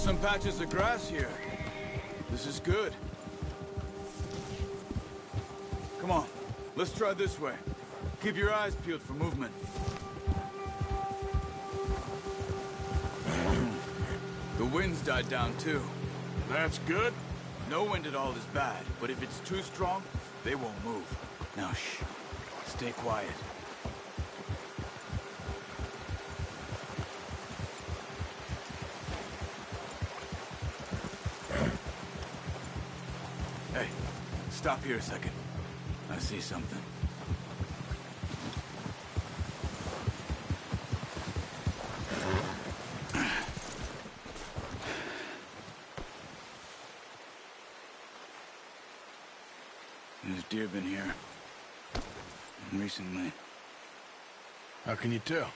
some patches of grass here. This is good. Come on, let's try this way. Keep your eyes peeled for movement. The wind's died down too. That's good. No wind at all is bad, but if it's too strong, they won't move. Now shh, stay quiet. Hey, stop here a second. I see something. There's deer been here. Recently. How can you tell?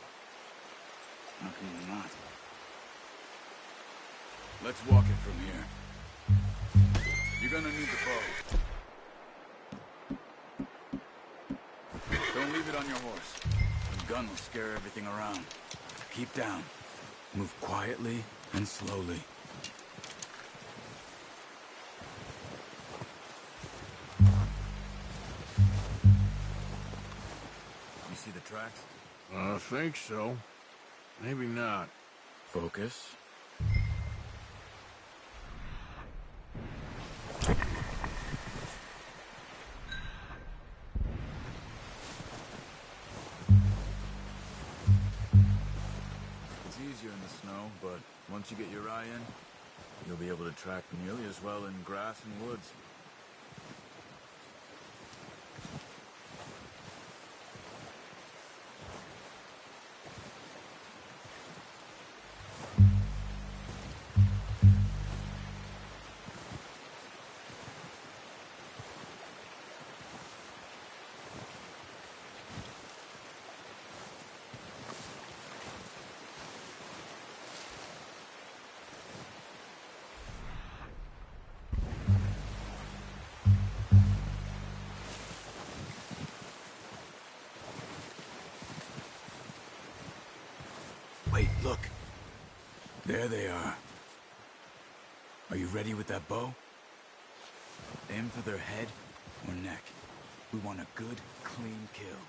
How can you not? Let's walk it from here. You're gonna need the bow. Don't leave it on your horse. The gun will scare everything around. Keep down. Move quietly and slowly. You see the tracks? I think so. Maybe not. Focus. It's easier in the snow, but once you get your eye in, you'll be able to track nearly as well in grass and woods. Wait, look. There they are. Are you ready with that bow? Aim for their head or neck. We want a good, clean kill.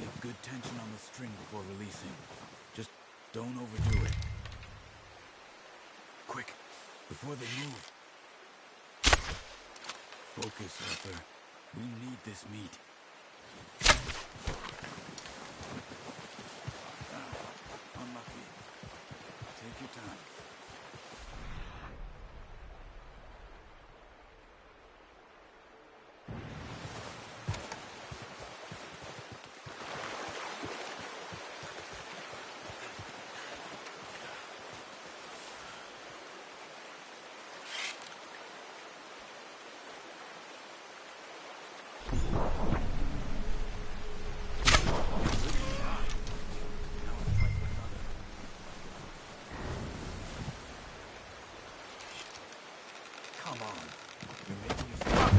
Get good tension on the string before releasing. Just don't overdo it. Quick, before they move. Focus, Arthur. We need this meat. Unlucky. Take your time. Come on. You're making me stop.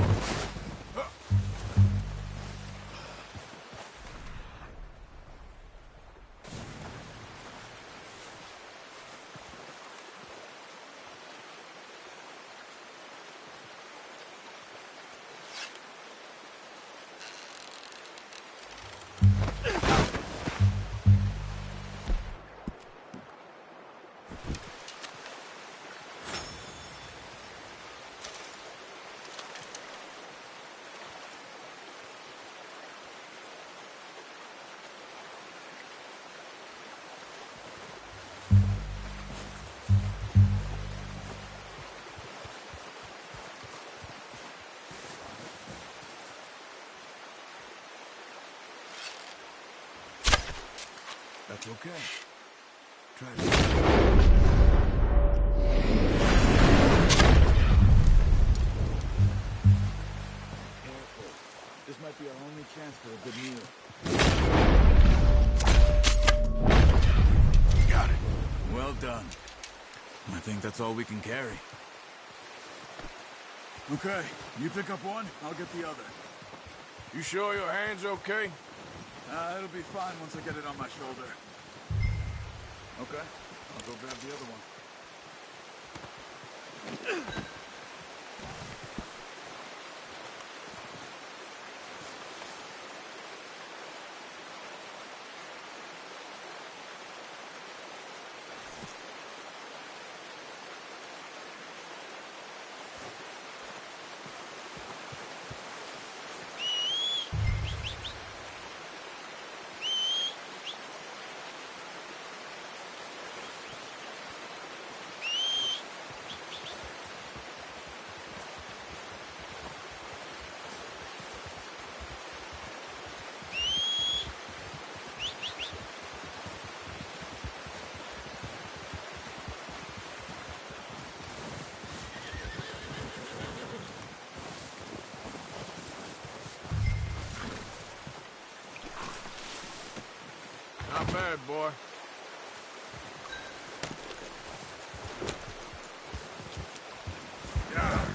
That's okay. Try it. Careful. This might be our only chance for a good meal. Got it. Well done. I think that's all we can carry. Okay, you pick up one, I'll get the other. You sure your hand's okay? It'll be fine once I get it on my shoulder. Okay, I'll go grab the other one. bad, boy. Yeah.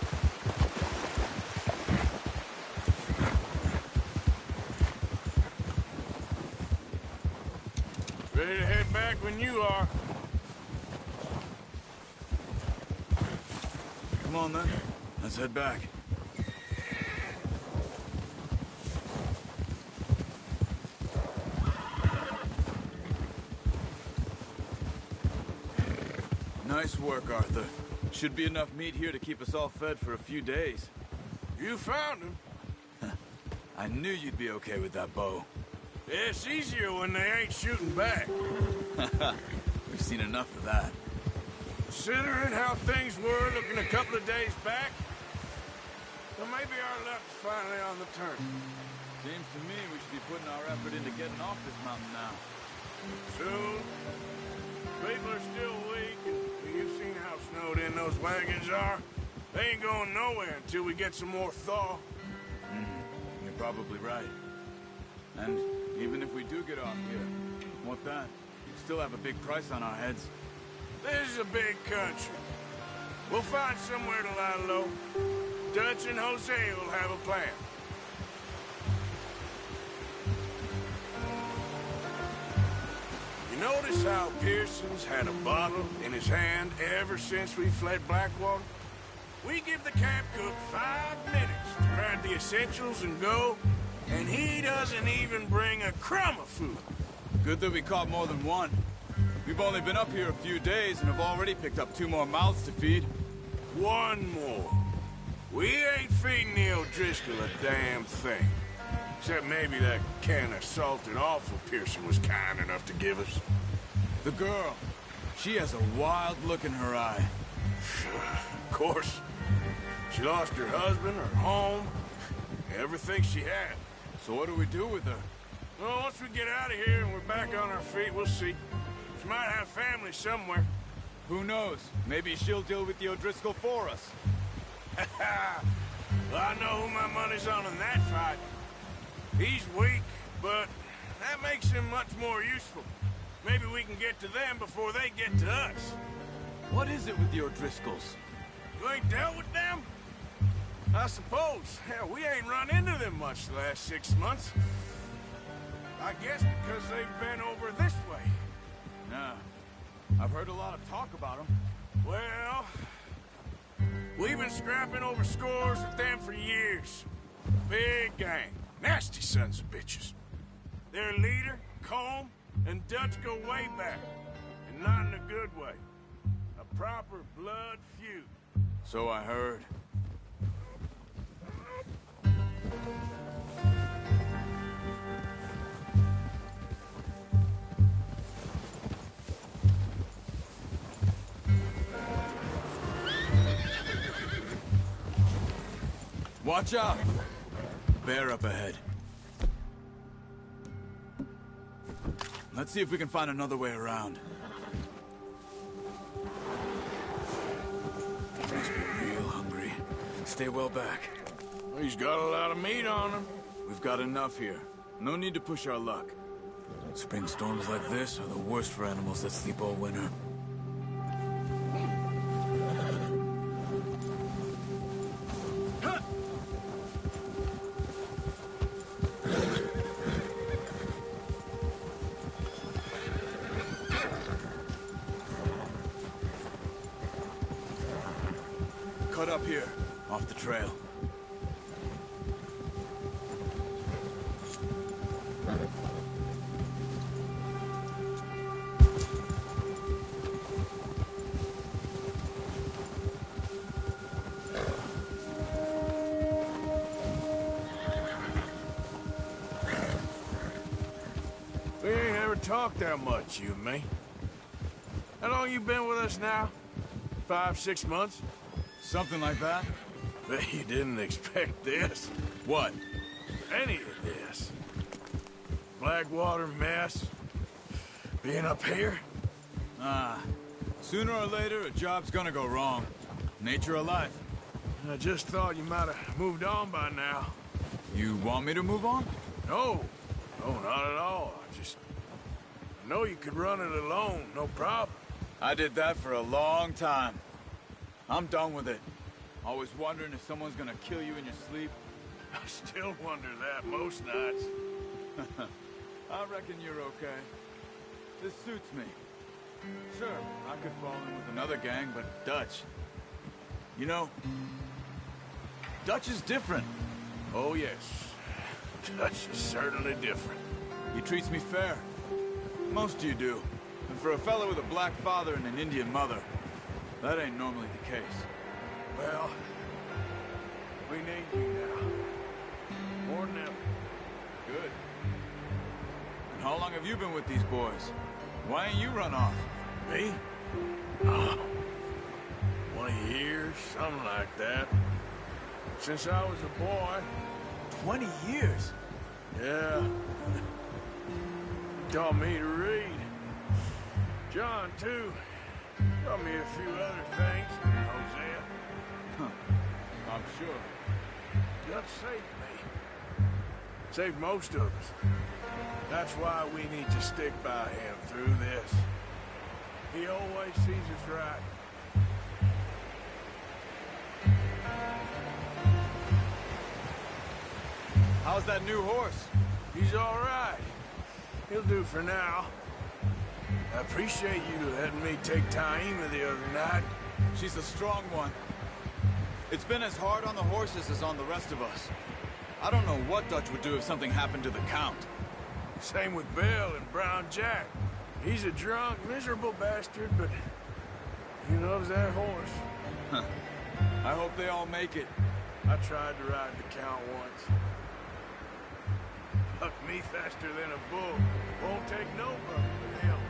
Ready to head back when you are. Come on, then. Let's head back. Nice work, Arthur. Should be enough meat here to keep us all fed for a few days. You found him. I knew you'd be okay with that bow. Yeah, it's easier when they ain't shooting back. We've seen enough of that. Considering how things were looking a couple of days back, well, maybe our luck's finally on the turn. Seems to me we should be putting our effort into getting off this mountain now. Soon. People are still weak, and you've seen how snowed in those wagons are. They ain't going nowhere until we get some more thaw. You're probably right. And even if we do get off here, what then? We still have a big price on our heads. This is a big country. We'll find somewhere to lie low. Dutch and Jose will have a plan. You notice how Pearson's had a bottle in his hand ever since we fled Blackwater? We give the camp cook 5 minutes to grab the essentials and go, and he doesn't even bring a crumb of food. Good that we caught more than one. We've only been up here a few days and have already picked up 2 more mouths to feed. 1 more. We ain't feeding the O'Driscoll a damn thing. Except maybe that can of salted offal Pearson was kind enough to give us. The girl. She has a wild look in her eye. Of course. She lost her husband, her home, everything she had. So what do we do with her? Well, once we get out of here and we're back on our feet, we'll see. She might have family somewhere. Who knows? Maybe she'll deal with the O'Driscoll for us. Well, I know who my money's on in that fight. He's weak, but that makes him much more useful. Maybe we can get to them before they get to us. What is it with the O'Driscolls? You ain't dealt with them? I suppose. Hell, we ain't run into them much the last 6 months. I guess because they've been over this way. Nah. I've heard a lot of talk about them. Well, we've been scrapping over scores with them for years. Big gang. Nasty sons of bitches. Their leader, Combe, and Dutch go way back. And not in a good way. A proper blood feud. So I heard. Watch out! Bear up ahead. Let's see if we can find another way around. Must be real hungry. Stay well back. He's got a lot of meat on him. We've got enough here. No need to push our luck. Spring storms like this are the worst for animals that sleep all winter. Cut up here, off the trail. We ain't ever talked that much, you and me. How long you been with us now? 5, 6 months? Something like that? Bet you didn't expect this. What? Any of this. Blackwater mess. Being up here. Sooner or later, a job's gonna go wrong. Nature of life. I just thought you might have moved on by now. You want me to move on? No. No, not at all. know you could run it alone, no problem. I did that for a long time. I'm done with it. Always wondering if someone's gonna kill you in your sleep. I still wonder that most nights. I reckon you're okay. This suits me. Sure, I could fall in with another gang, but Dutch... You know, Dutch is different. Oh, yes. Dutch is certainly different. He treats me fair. Most of you do. And for a fellow with a black father and an Indian mother, that ain't normally the case. Well, we need you now. More than ever. Good. And how long have you been with these boys? Why ain't you run off? Me? Oh, 20 years, something like that. Since I was a boy. 20 years? Yeah. Taught me to read. John, too. Taught me a few other things. Hosea. Huh. I'm sure. Dutch saved me. Saved most of us. That's why we need to stick by him through this. He always sees us right. How's that new horse? He's all right. He'll do for now. I appreciate you letting me take Taima the other night. She's a strong one. It's been as hard on the horses as on the rest of us. I don't know what Dutch would do if something happened to the Count. Same with Bill and Brown Jack. He's a drunk, miserable bastard, but he loves that horse. Huh. I hope they all make it. I tried to ride the Count once. Bucked me faster than a bull. Won't take no buck with him.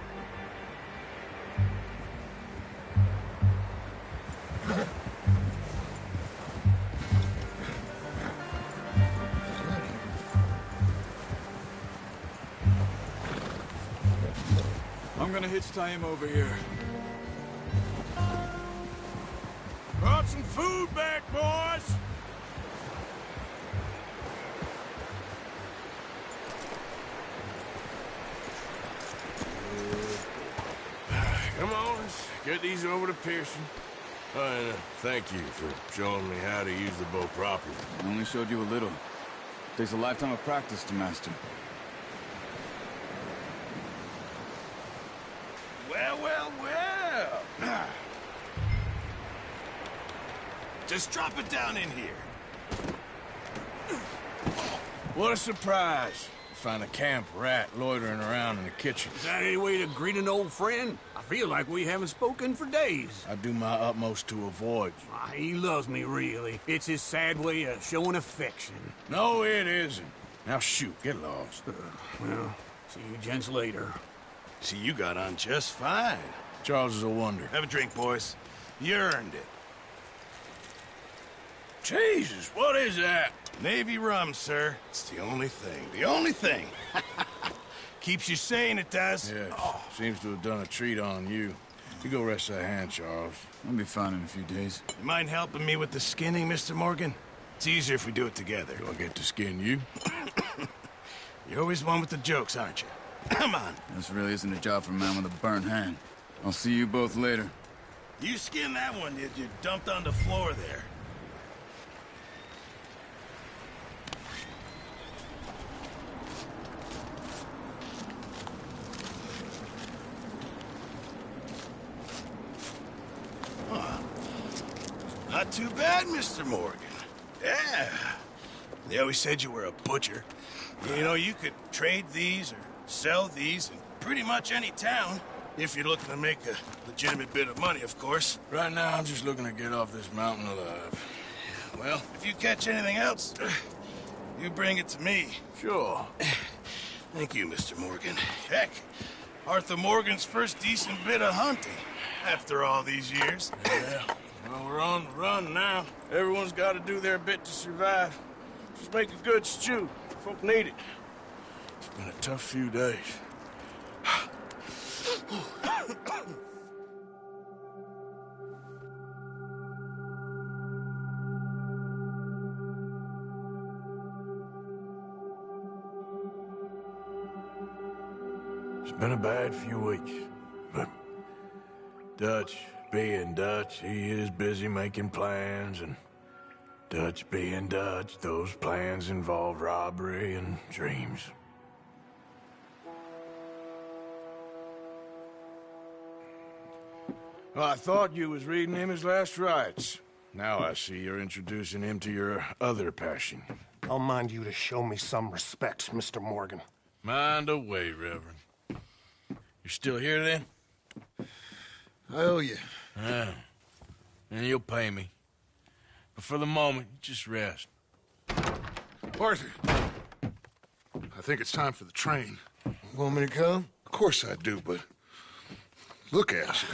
I'm gonna hitch Taima over here. Brought some food back, boys! Come on, let's get these over to Pearson. And thank you for showing me how to use the bow properly. I only showed you a little. Takes a lifetime of practice to master. Well, well, well! Just drop it down in here. What a surprise. Find a camp rat loitering around in the kitchen. Is that any way to greet an old friend? I feel like we haven't spoken for days. I do my utmost to avoid you. He loves me, really. It's his sad way of showing affection. No, it isn't. Now shoot, get lost. Well, see you gents later. See, you got on just fine. Charles is a wonder. Have a drink, boys. You earned it. Jesus, what is that? Navy rum, sir. It's the only thing. The only thing. Keeps you sane, it does. Yes, seems to have done a treat on you. You go rest that hand, Charles. I'll be fine in a few days. You mind helping me with the skinning, Mr. Morgan? It's easier if we do it together. Do I get to skin you? You're always one with the jokes, aren't you? Come on. This really isn't a job for a man with a burnt hand. I'll see you both later. You skinned that one, did you? Dumped on the floor there. Not too bad, Mr. Morgan. Yeah. They always said you were a butcher. You know, you could trade these or sell these in pretty much any town. If you're looking to make a legitimate bit of money, of course. Right now, I'm just looking to get off this mountain alive. Well, if you catch anything else, you bring it to me. Sure. Thank you, Mr. Morgan. Heck, Arthur Morgan's first decent bit of hunting after all these years. Yeah. Well, we're on the run now. Everyone's got to do their bit to survive. Just make a good stew. Folk need it. It's been a tough few days. It's been a bad few weeks, but Dutch being Dutch, he is busy making plans, and Dutch being Dutch, those plans involve robbery and dreams. Well, I thought you was reading him his last rites. Now I see you're introducing him to your other passion. I'll mind you to show me some respect, Mr. Morgan. Mind away, Reverend. You're still here, then? I owe you. Yeah. And you'll pay me. But for the moment, just rest. Arthur, I think it's time for the train. Want me to come? Of course I do, but look at you.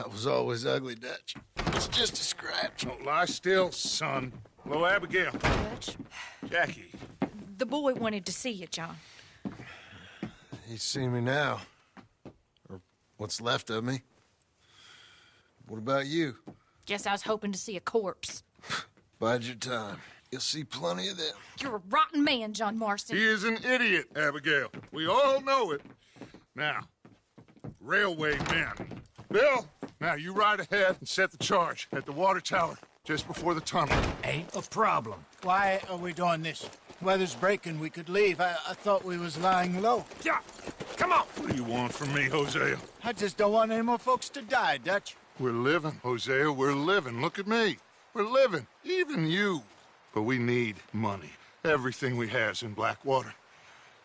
I was always ugly, Dutch. It's just a scratch. Don't lie still, son. Hello, Abigail. Dutch, Jackie. the boy wanted to see you, John. He's seen me now. Or what's left of me. What about you? Guess I was hoping to see a corpse. Bide your time. You'll see plenty of them. You're a rotten man, John Marston. He is an idiot, Abigail. We all know it. Now, railway men. Bill, now you ride ahead and set the charge at the water tower just before the tunnel. Ain't a problem. Why are we doing this? Weather's breaking, we could leave. I thought we was lying low. Yeah, come on. What do you want from me, Hosea? I just don't want any more folks to die, Dutch. We're living, Hosea, we're living. Look at me. We're living, even you. But we need money. Everything we has in Blackwater.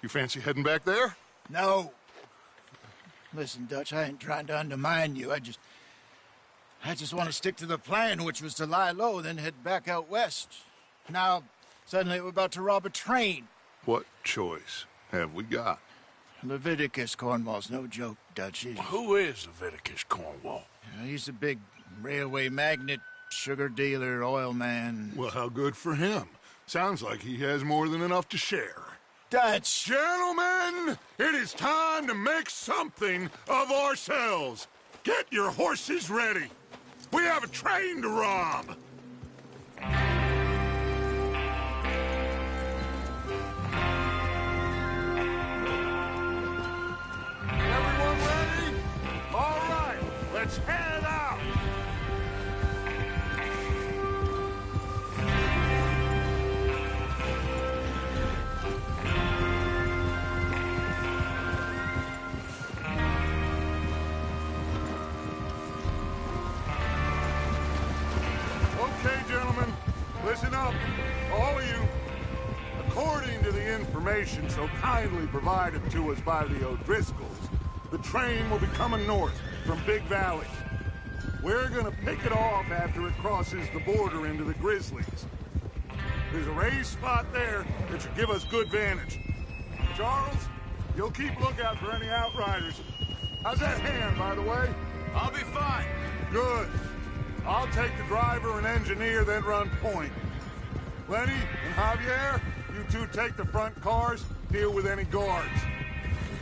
You fancy heading back there? No. Listen, Dutch, I ain't trying to undermine you. I just want to stick to the plan, which was to lie low, then head back out west. Now, suddenly we're about to rob a train. What choice have we got? Leviticus Cornwall's no joke, Dutch. Who is Leviticus Cornwall? He's a big railway magnate, sugar dealer, oil man. Well, how good for him. Sounds like he has more than enough to share. Dutch! Gentlemen, it is time to make something of ourselves. Get your horses ready. We have a train to rob. Everyone ready? All right, let's head out. Okay, gentlemen, listen up, all of you. According to the information so kindly provided to us by the O'Driscolls, the train will be coming north from Big Valley. We're gonna pick it off after it crosses the border into the Grizzlies. There's a raised spot there that should give us good vantage. Charles, you'll keep lookout for any outriders. How's that hand, by the way? I'll be fine. Good. I'll take the driver and engineer, then run point. Lenny and Javier, you two take the front cars, deal with any guards.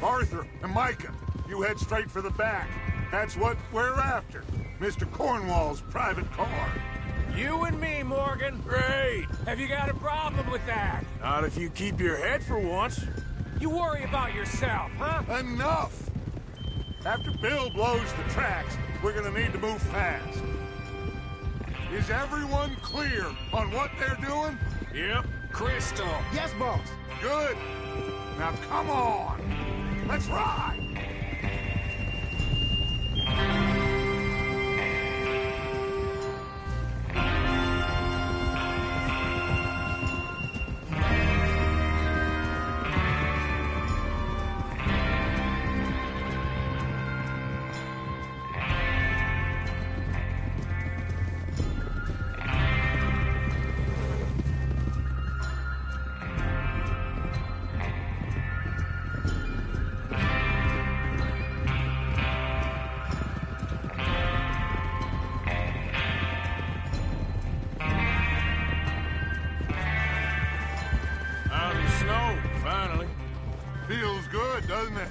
Arthur and Micah, you head straight for the back. That's what we're after. Mr. Cornwall's private car. You and me, Morgan. Great. Have you got a problem with that? Not if you keep your head for once. You worry about yourself, huh? Enough! After Bill blows the tracks, we're gonna need to move fast. Is everyone clear on what they're doing? Yep. Crystal. Yes, boss. Good. Now come on. Let's ride. Out in the snow, finally. Feels good, doesn't it?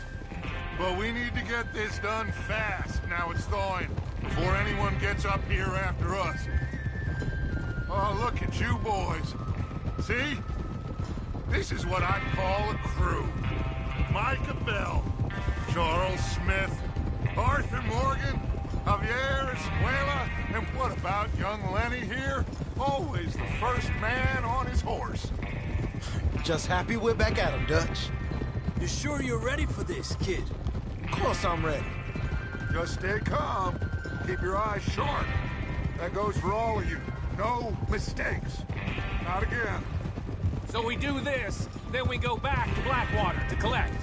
But we need to get this done fast, now it's thawing, before anyone gets up here after us. Oh, look at you boys. See? This is what I call a crew. Micah Bell, Charles Smith, Arthur Morgan, Javier Escuela, and what about young Lenny here? Always the first man on his horse. Just happy we're back at him, Dutch. You sure you're ready for this, kid? Of course I'm ready. Just stay calm. Keep your eyes sharp. That goes for all of you. No mistakes. Not again. So we do this, then we go back to Blackwater to collect.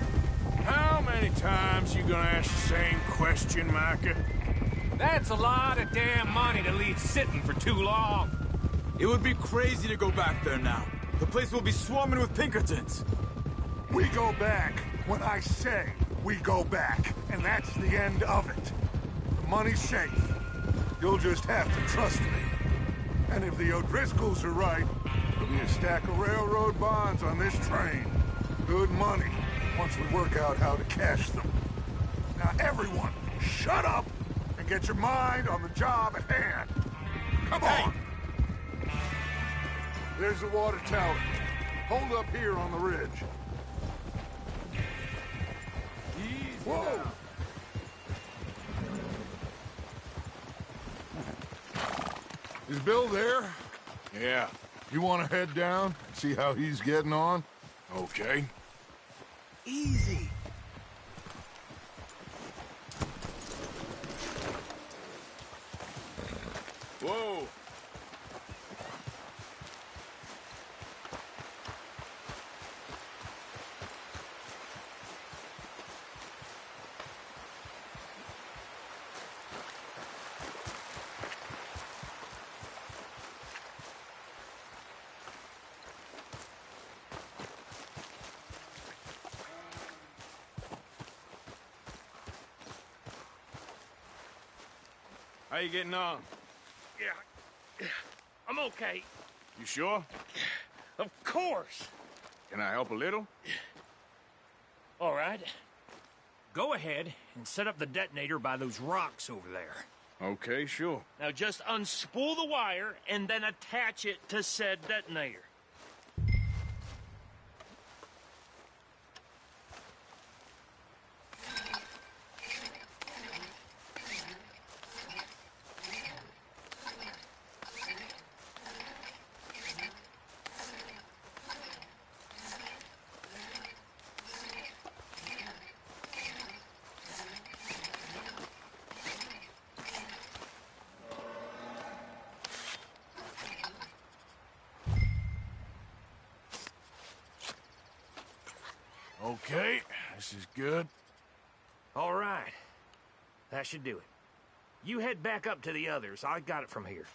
How many times you gonna ask the same question, Micah? That's a lot of damn money to leave sitting for too long. It would be crazy to go back there now. The place will be swarming with Pinkertons. We go back when I say we go back, and that's the end of it. The money's safe. You'll just have to trust me. And if the O'Driscolls are right, there'll be a stack of railroad bonds on this train. Good money, once we work out how to cash them. Now everyone, shut up and get your mind on the job at hand. Come on! There's the water tower. Hold up here on the ridge. Whoa! Is Bill there? Yeah. You want to head down and see how he's getting on? Okay. Easy. Whoa. How you getting on? Yeah, I'm okay. You sure? Of course. Can I help a little? All right. Go ahead and set up the detonator by those rocks over there. Okay, sure. Now just unspool the wire and then attach it to said detonator. Okay, this is good. All right. That should do it. You head back up to the others. I got it from here.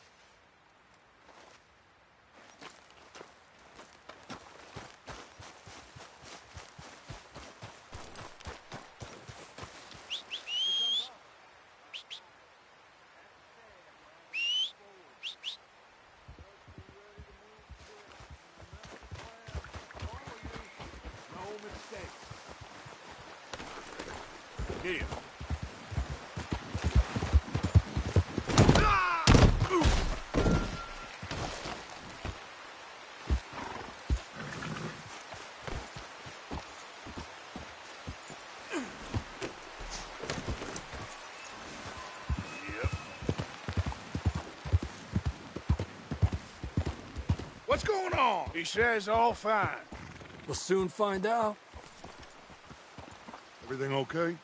Here. What's going on? He says all fine. We'll soon find out. Everything okay?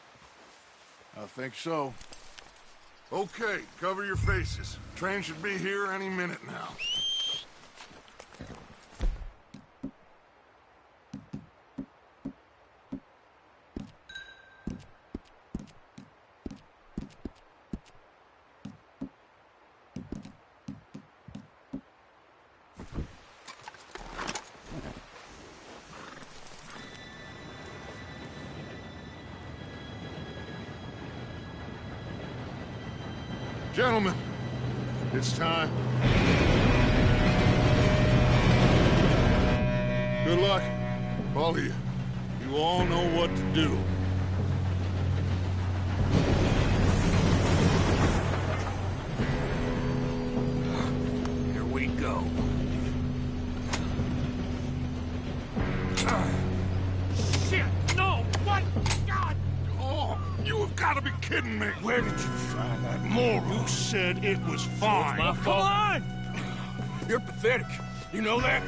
I think so. Okay, cover your faces. Train should be here any minute now. Gentlemen, it's time. Good luck, all of you. You all know what to do. Here we go. Shit! No! What? God! Oh! kidding me? Where did you find that moron? You said it was fine. My fault. Come on! You're pathetic. You know that?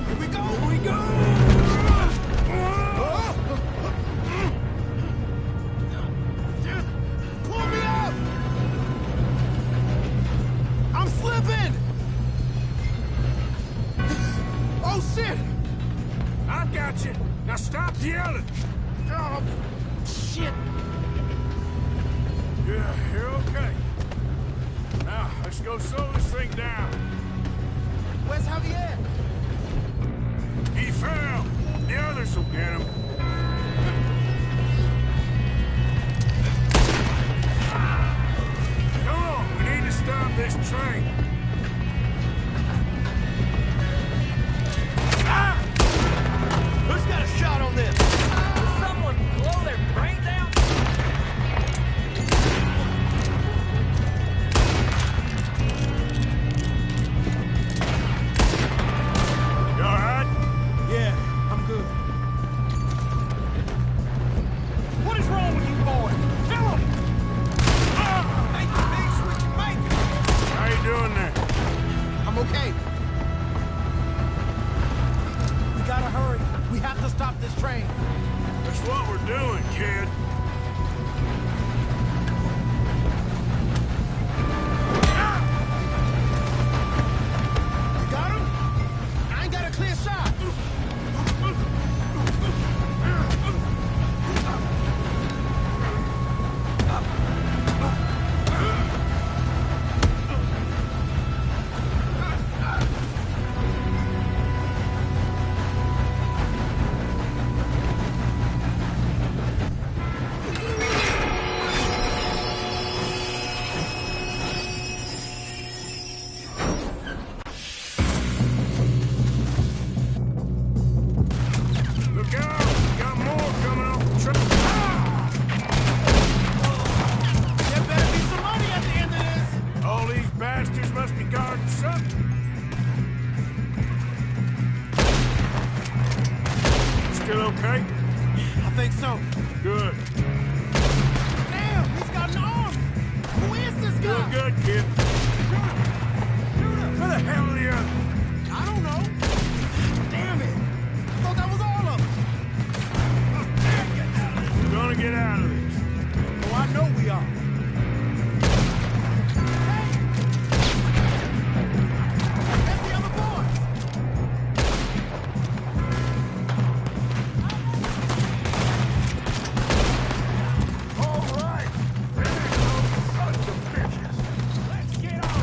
Here we go! Here we go! Pull me up! I'm slipping! Oh, shit! I've got you. Now stop yelling. Oh, shit! Yeah, you're okay. Now, let's go slow this thing down. Where's Javier? He fell. The others will get him. Come on, we need to stop this train. Who's got a shot on this? Will someone blow their brains out? You all right? Yeah, I'm good. What is wrong with you boys? Fill 'em! Make the big switch, make it! How you doing there? I'm okay. We gotta hurry. We have to stop this train. That's what we're doing, kid. You got him? I ain't got a clear shot. Look out! Got more coming off the train. There better be some money at the end of this. All these bastards must be guarding something. Still okay? I think so. Good. Damn, he's got an arm. Who is this guy? Doing good, kid. Where the hell are the others? I don't know. Damn it. I thought that was all of them. We're gonna get out of this. Oh, I know we are. Hey! That's the other boys. All right. There you go, sons of bitches. Let's get on!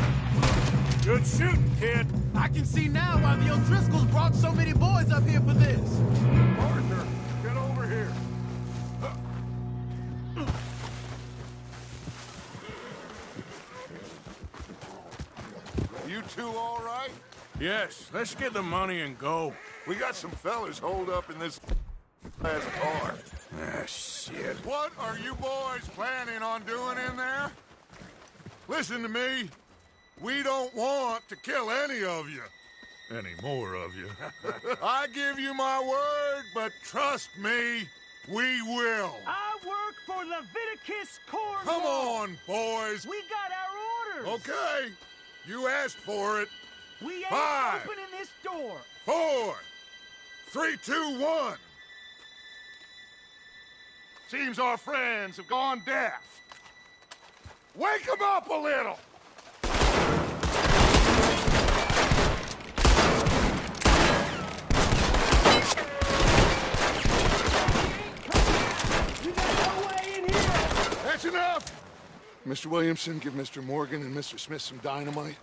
Good shooting, kid. I can see now why the O'Driscolls brought so many boys up here for this. Arthur, get over here. You two all right? Yes, let's get the money and go. We got some fellas holed up in this last car. Ah, shit. What are you boys planning on doing in there? Listen to me. We don't want to kill any of you. Any more of you. I give you my word, but trust me, we will. I work for Leviticus Corps. Come on, boys. We got our orders. Okay. You asked for it. We ain't 5, opening this door. 4, 3, 2, 1. Seems our friends have gone deaf. Wake them up a little. You got no way in here. That's enough. Mr. Williamson, give Mr. Morgan and Mr. Smith some dynamite.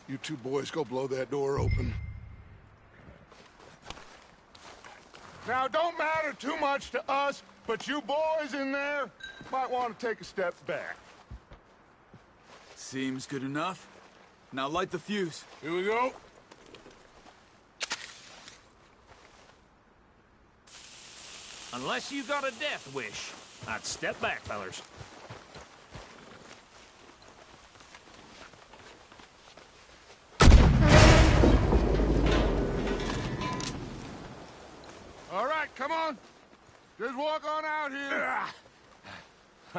You two boys go blow that door open. Now, it don't matter too much to us, but you boys in there might want to take a step back. Seems good enough. Now light the fuse. Here we go. Unless you got a death wish, I'd step back, fellers. All right, come on. Just walk on out here.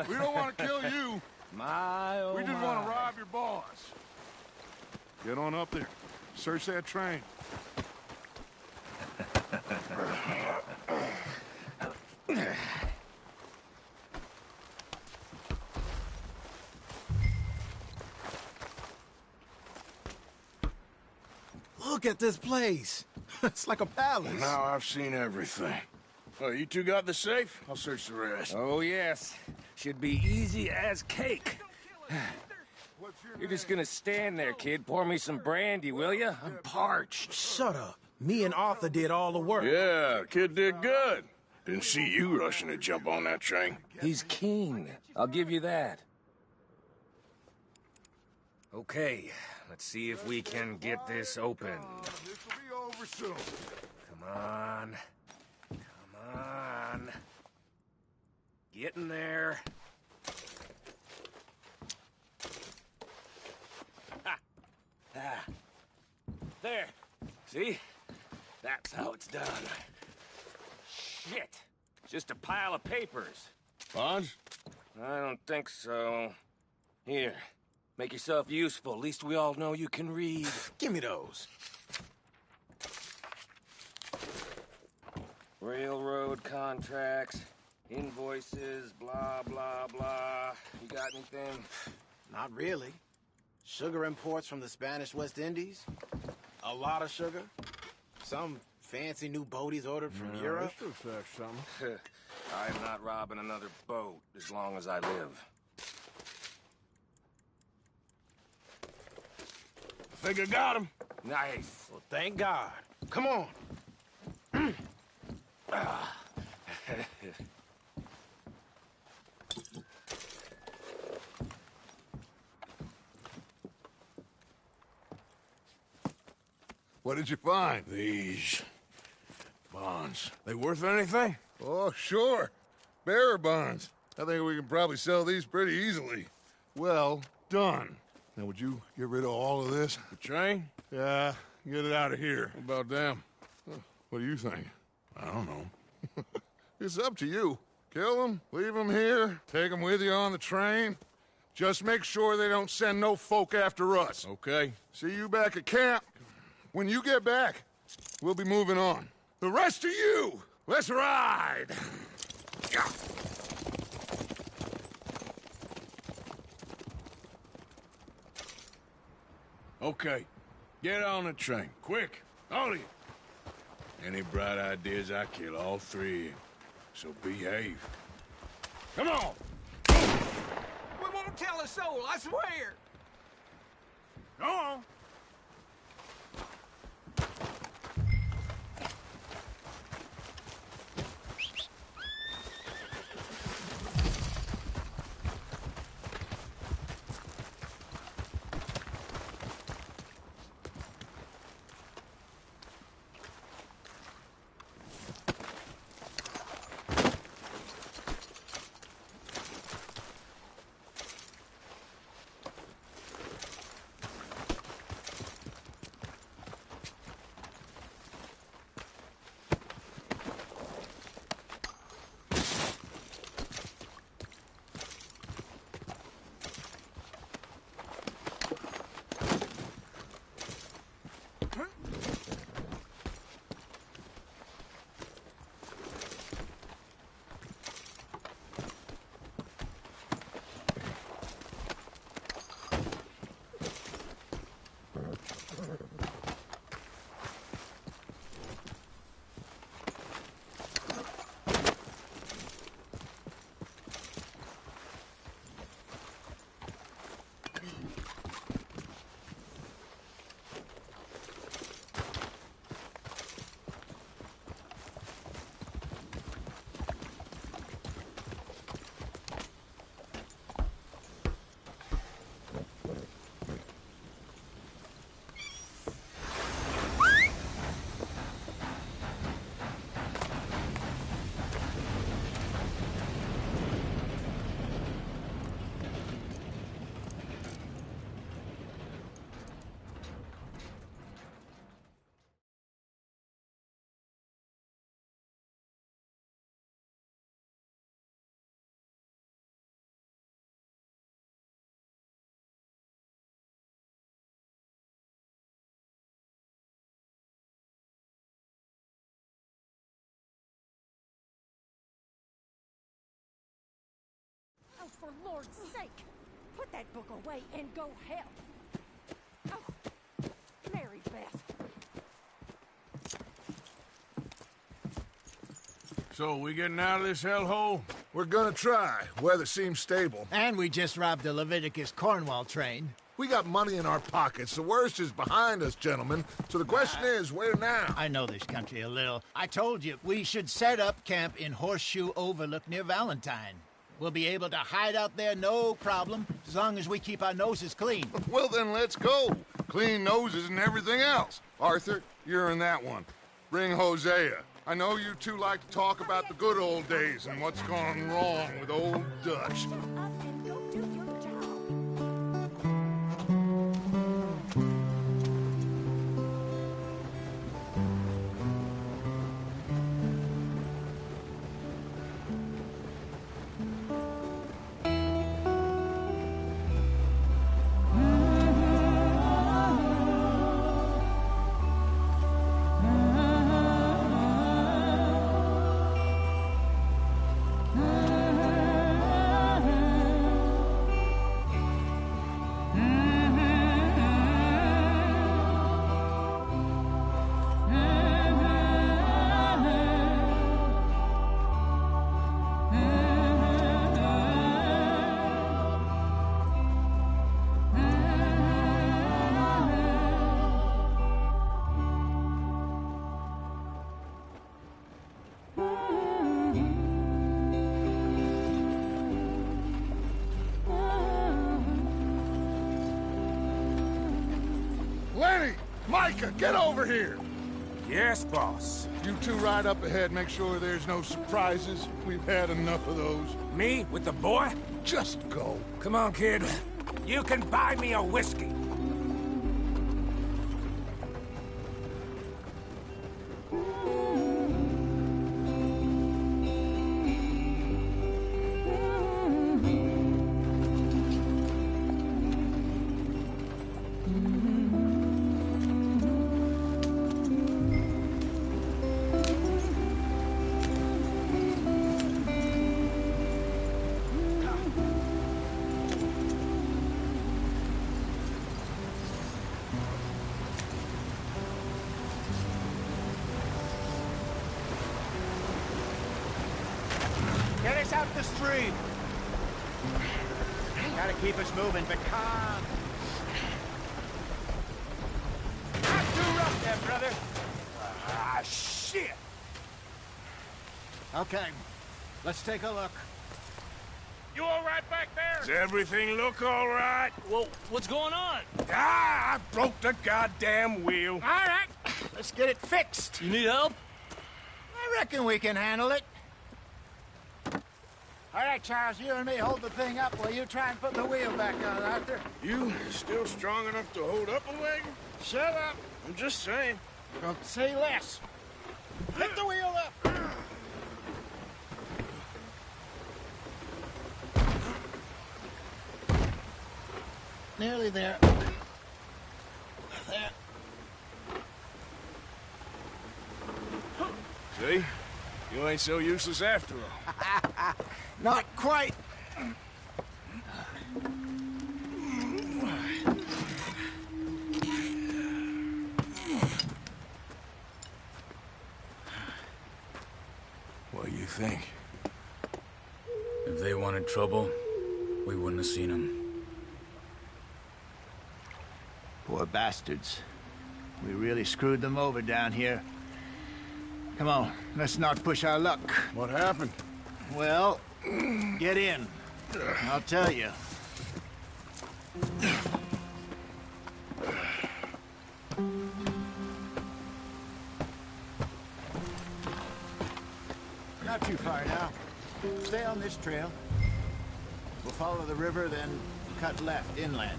We don't want to kill you. My, oh We just want to rob your boss. Get on up there. Search that train. Look at this place. It's like a palace. Now I've seen everything. Oh, you two got the safe? I'll search the rest. Oh, yes. Should be easy as cake. You're just gonna stand there, kid. Pour me some brandy, will you? I'm parched. Shut up. Me and Arthur did all the work. Yeah, kid did good. Didn't see you rushing to jump on that train. He's keen. I'll give you that. Okay, let's see if we can get this open. This will be over soon. Come on. Come on. Get in there. Ha! Ah. There. See? That's how it's done. Shit. Just a pile of papers. Bonds? I don't think so. Here. Make yourself useful. At least we all know you can read. Give me those. Railroad contracts, invoices, blah, blah, blah. You got anything? Not really. Sugar imports from the Spanish West Indies. A lot of sugar. Some fancy new boat he's ordered from Europe. This looks like something. I'm not robbing another boat as long as I live. I think I got him. Nice. Well, thank God. Come on. What did you find? These bonds. They worth anything? Oh, sure. Bearer bonds. I think we can probably sell these pretty easily. Well done. Now, would you get rid of all of this? The train? Yeah, get it out of here. What about them? What do you think? I don't know. It's up to you. Kill them, leave them here, take them with you on the train. Just make sure they don't send no folk after us. Okay. See you back at camp. When you get back, we'll be moving on. The rest of you, let's ride! Yeah. Okay. Get on the train. Quick. All of you. Any bright ideas, I kill all three of you. So behave. Come on! We won't tell a soul, I swear. Go on. Lord's sake! Put that book away and go help. Oh, Mary Beth. So, we getting out of this hellhole? We're gonna try. Weather seems stable. And we just robbed the Leviticus Cornwall train. We got money in our pockets. The worst is behind us, gentlemen. So the question is, where now? I know this country a little. I told you, we should set up camp in Horseshoe Overlook near Valentine. We'll be able to hide out there, no problem, as long as we keep our noses clean. Well, then let's go. Clean noses and everything else. Arthur, you're in that one. Bring Hosea. I know you two like to talk about the good old days and what's gone wrong with old Dutch. Lenny! Micah, get over here! Yes, boss. You two ride up ahead, make sure there's no surprises. We've had enough of those. Me with the boy? Just go. Come on, kid. You can buy me a whiskey. Get us out the stream. Gotta keep us moving, but calm. Not too rough there, brother. Ah, shit! Okay, let's take a look. You all right back there? Does everything look all right? Well, what's going on? Ah, I broke the goddamn wheel. All right, let's get it fixed. You need help? I reckon we can handle it. All right, Charles, you and me hold the thing up while you try and put the wheel back on, Arthur. You still strong enough to hold up a wagon? Shut up. I'm just saying. Don't say less. Pick the wheel up. Nearly there. There. See? You ain't so useless after all. Not quite. What do you think? If they wanted trouble, we wouldn't have seen them. Poor bastards. We really screwed them over down here. Come on, let's not push our luck. What happened? Well, get in. I'll tell you. Not too far now. Stay on this trail. We'll follow the river, then cut left inland.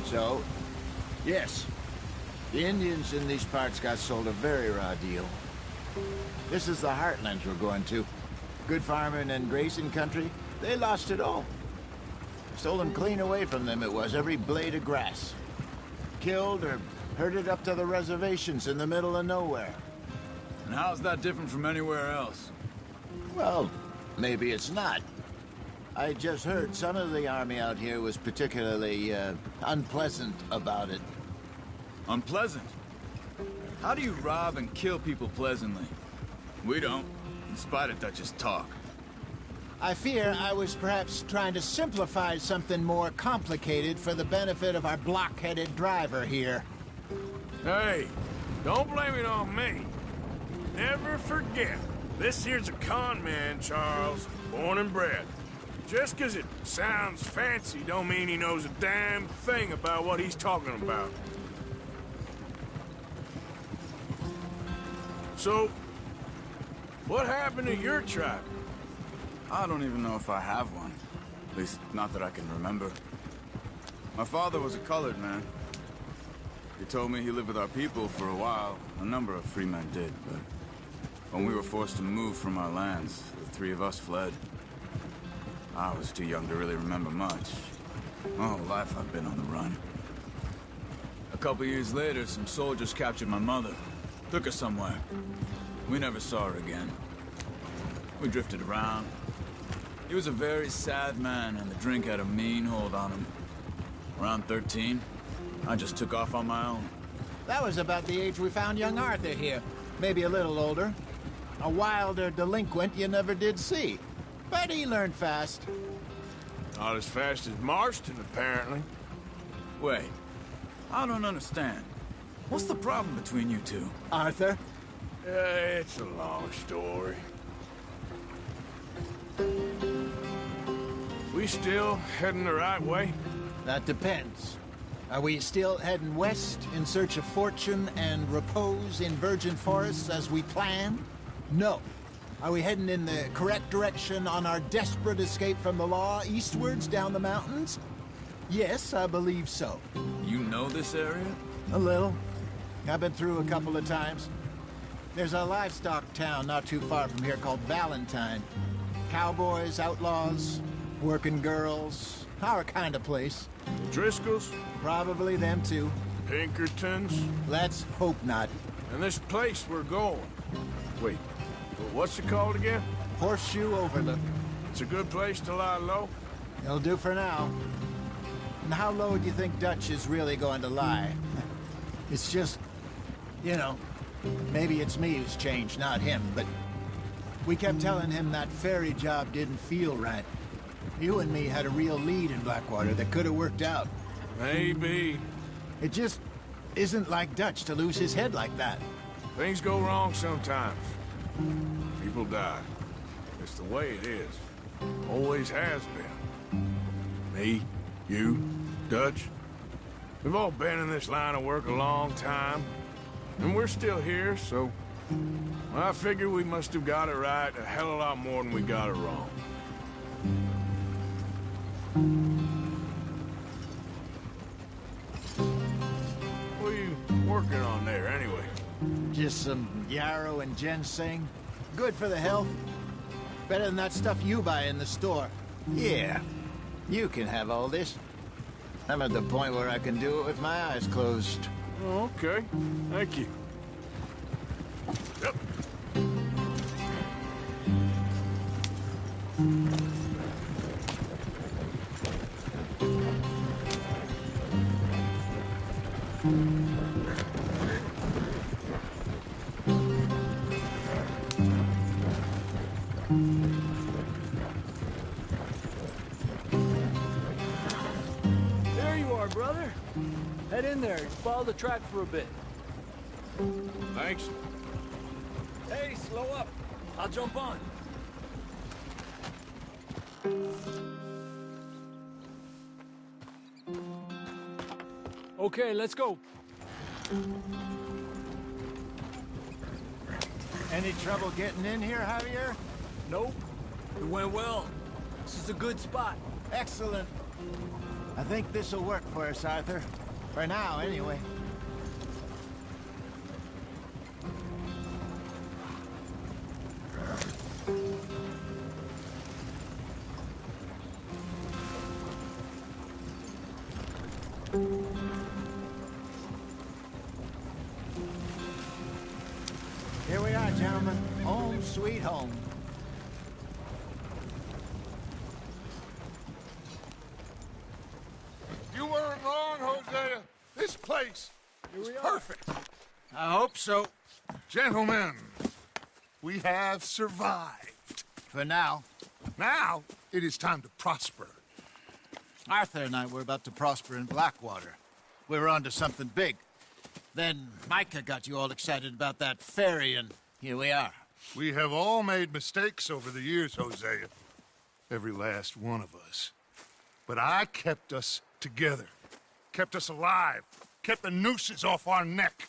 So, yes, the Indians in these parts got sold a very raw deal. This is the heartlands we're going to. Good farming and grazing country, they lost it all. Stolen clean away from them it was, every blade of grass. Killed or herded up to the reservations in the middle of nowhere. And how's that different from anywhere else? Well, maybe it's not. I just heard some of the army out here was particularly unpleasant about it. Unpleasant? How do you rob and kill people pleasantly? We don't, in spite of Dutch's talk. I fear I was perhaps trying to simplify something more complicated for the benefit of our block-headed driver here. Hey, don't blame it on me. Never forget, this here's a con man, Charles, born and bred. Just 'cause it sounds fancy don't mean he knows a damn thing about what he's talking about. So, what happened to your tribe? I don't even know if I have one. At least, not that I can remember. My father was a colored man. He told me he lived with our people for a while. A number of free men did, but when we were forced to move from our lands, the three of us fled. I was too young to really remember much. My whole life I've been on the run. A couple years later, some soldiers captured my mother. Took her somewhere. We never saw her again. We drifted around. He was a very sad man, and the drink had a mean hold on him. Around 13, I just took off on my own. That was about the age we found young Arthur here. Maybe a little older. A wilder delinquent you never did see. But he learned fast. Not as fast as Marston, apparently. Wait, I don't understand. What's the problem between you two? Arthur? It's a long story. We still heading the right way? That depends. Are we still heading west in search of fortune and repose in virgin forests as we planned? No. Are we heading in the correct direction on our desperate escape from the law eastwards down the mountains? Yes, I believe so. You know this area? A little. I've been through a couple of times. There's a livestock town not too far from here called Valentine. Cowboys, outlaws, working girls, our kind of place. Driscolls? Probably them too. Pinkertons? Let's hope not. And this place we're going. Wait, what's it called again? Horseshoe Overlook. It's a good place to lie low? It'll do for now. And how low do you think Dutch is really going to lie? It's just, you know, maybe it's me who's changed, not him, but we kept telling him that ferry job didn't feel right. You and me had a real lead in Blackwater that could have worked out. Maybe. It just isn't like Dutch to lose his head like that. Things go wrong sometimes. People die. It's the way it is. Always has been. Me, you, Dutch. We've all been in this line of work a long time. And we're still here, so I figure we must have got it right a hell of a lot more than we got it wrong. What are you working on there, anyway? Just some yarrow and ginseng. Good for the health. Better than that stuff you buy in the store. Yeah, you can have all this. I'm at the point where I can do it with my eyes closed. Okay, thank you. Yep. There you are, brother. Head in there and follow the track for a bit. Thanks. Hey, slow up. I'll jump on. Okay, let's go. Any trouble getting in here, Javier? Nope. It went well. This is a good spot. Excellent. I think this'll work for us, Arthur. For now, anyway. Here we are, gentlemen. Home sweet home. perfect. I hope so. Gentlemen, we have survived. For now. Now, it is time to prosper. Arthur and I were about to prosper in Blackwater. We were onto something big. Then Micah got you all excited about that ferry, and here we are. We have all made mistakes over the years, Hosea. Every last one of us. But I kept us together. Kept us alive. Kept the nooses off our neck.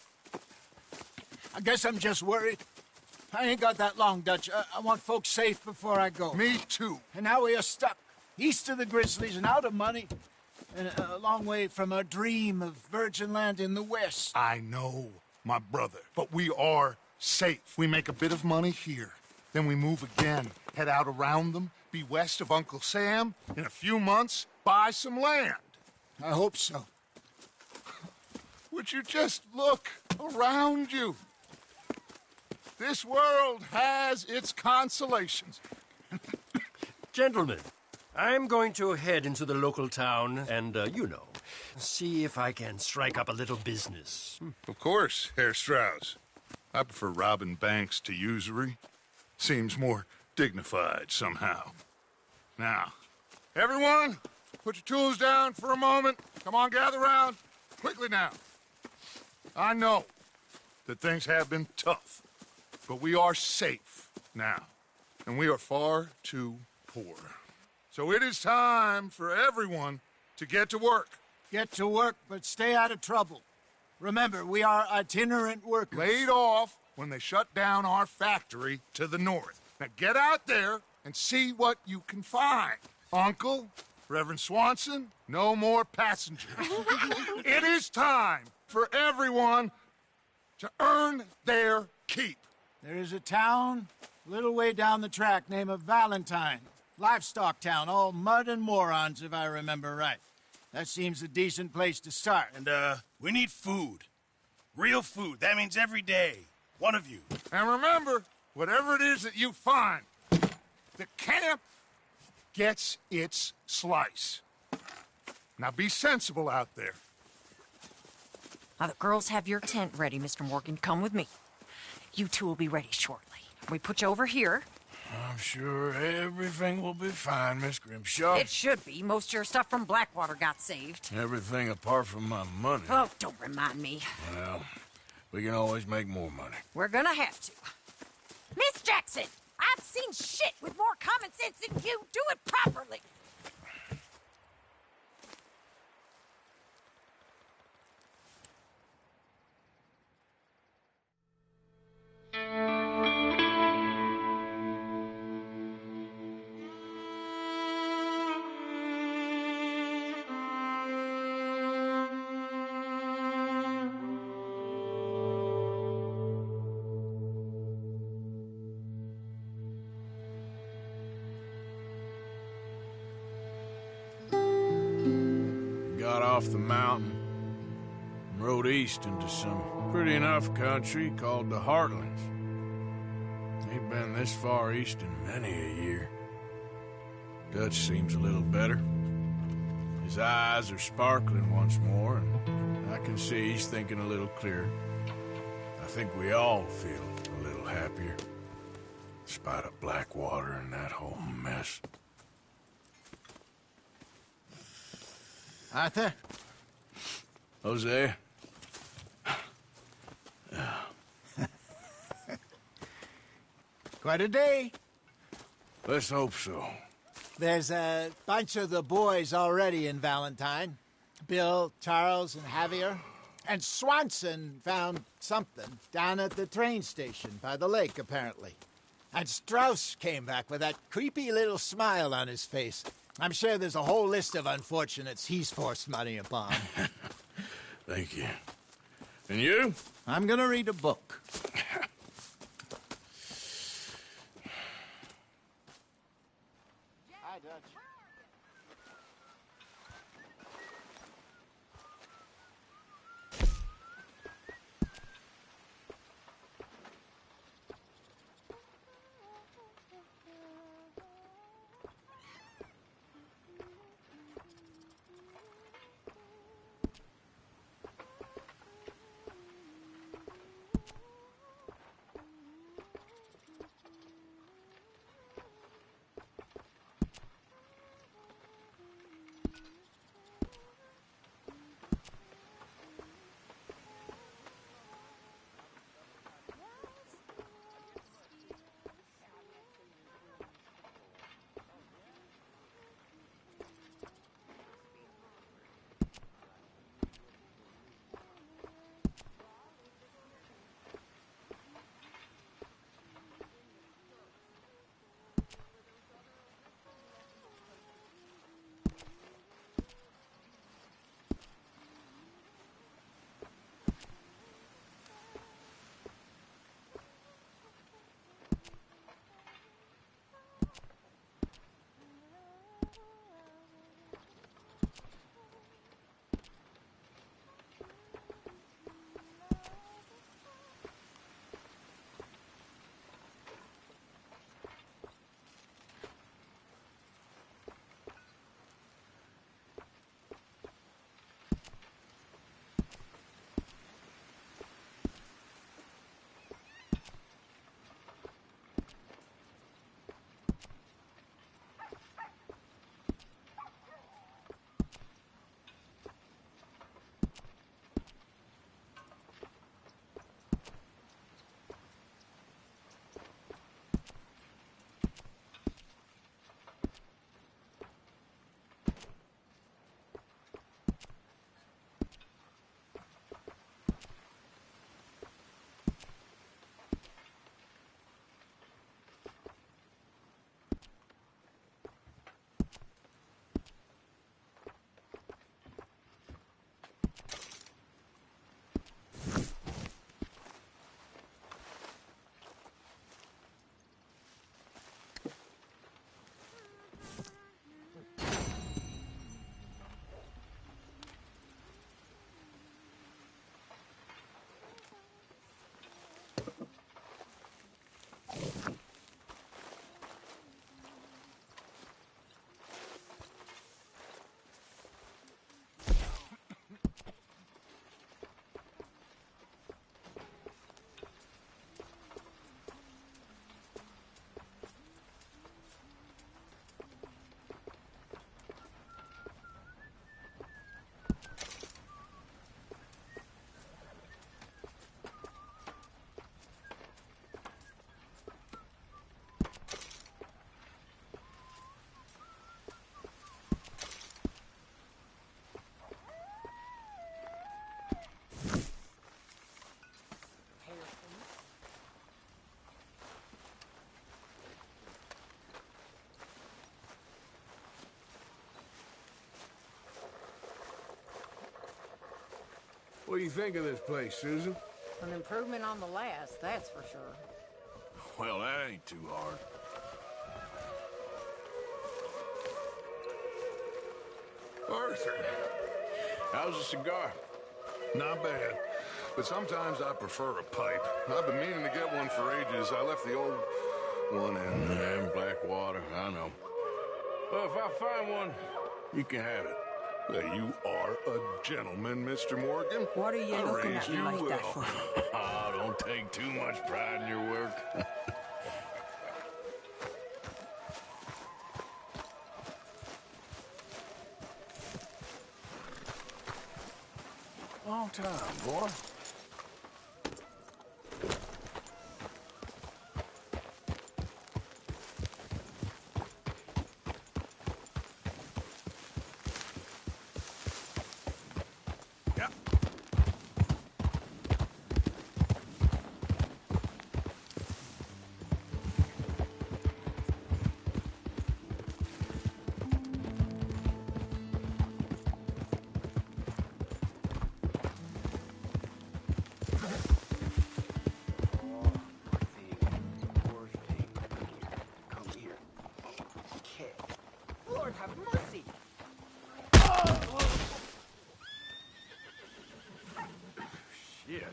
I guess I'm just worried. I ain't got that long, Dutch. I want folks safe before I go. Me too. And now we are stuck. East of the Grizzlies and out of money. And a long way from our dream of virgin land in the west. I know, my brother. But we are safe. We make a bit of money here. Then we move again. Head out around them. Be west of Uncle Sam. In a few months, buy some land. I hope so. Would you just look around you? This world has its consolations. Gentlemen, I'm going to head into the local town and, see if I can strike up a little business. Of course, Herr Strauss. I prefer robbing banks to usury. Seems more dignified somehow. Now, everyone, put your tools down for a moment. Come on, gather round. Quickly now. I know that things have been tough, but we are safe now, and we are far too poor. So it is time for everyone to get to work. Get to work, but stay out of trouble. Remember, we are itinerant workers. Laid off when they shut down our factory to the north. Now get out there and see what you can find. Uncle, Reverend Swanson, no more passengers. It is time for everyone to earn their keep. There is a town a little way down the track named Valentine. Livestock town, all mud and morons, if I remember right. That seems a decent place to start. And, we need food. Real food. That means every day. One of you. And remember, whatever it is that you find, the camp gets its slice. Now be sensible out there. Now, the girls have your tent ready, Mr. Morgan. Come with me. You two will be ready shortly. We put you over here. I'm sure everything will be fine, Miss Grimshaw. It should be. Most of your stuff from Blackwater got saved. Everything apart from my money. Oh, don't remind me. Well, we can always make more money. We're gonna have to. Miss Jackson, I've seen shit with more common sense than you. Do it properly. Got off the mountain and rode east into some pretty enough country called the Heartlands. Ain't been this far east in many a year. Dutch seems a little better. His eyes are sparkling once more, and I can see he's thinking a little clearer. I think we all feel a little happier, in spite of Blackwater and that whole mess. Arthur? Jose? Quite a day. Let's hope so. There's a bunch of the boys already in Valentine. Bill, Charles, and Javier. And Swanson found something down at the train station by the lake, apparently. And Strauss came back with that creepy little smile on his face. I'm sure there's a whole list of unfortunates he's forced money upon. Thank you. And you? I'm gonna read a book. Hi, Dutch. What do you think of this place, Susan? An improvement on the last, that's for sure. Well, that ain't too hard. Arthur, how's a cigar? Not bad, but sometimes I prefer a pipe. I've been meaning to get one for ages. I left the old one in Blackwater, I know. Well, if I find one, you can have it. You are a gentleman, Mr. Morgan. What are you looking at me like that for? Oh, don't take too much pride in your work. Long time, boy. Lord have mercy! Shit.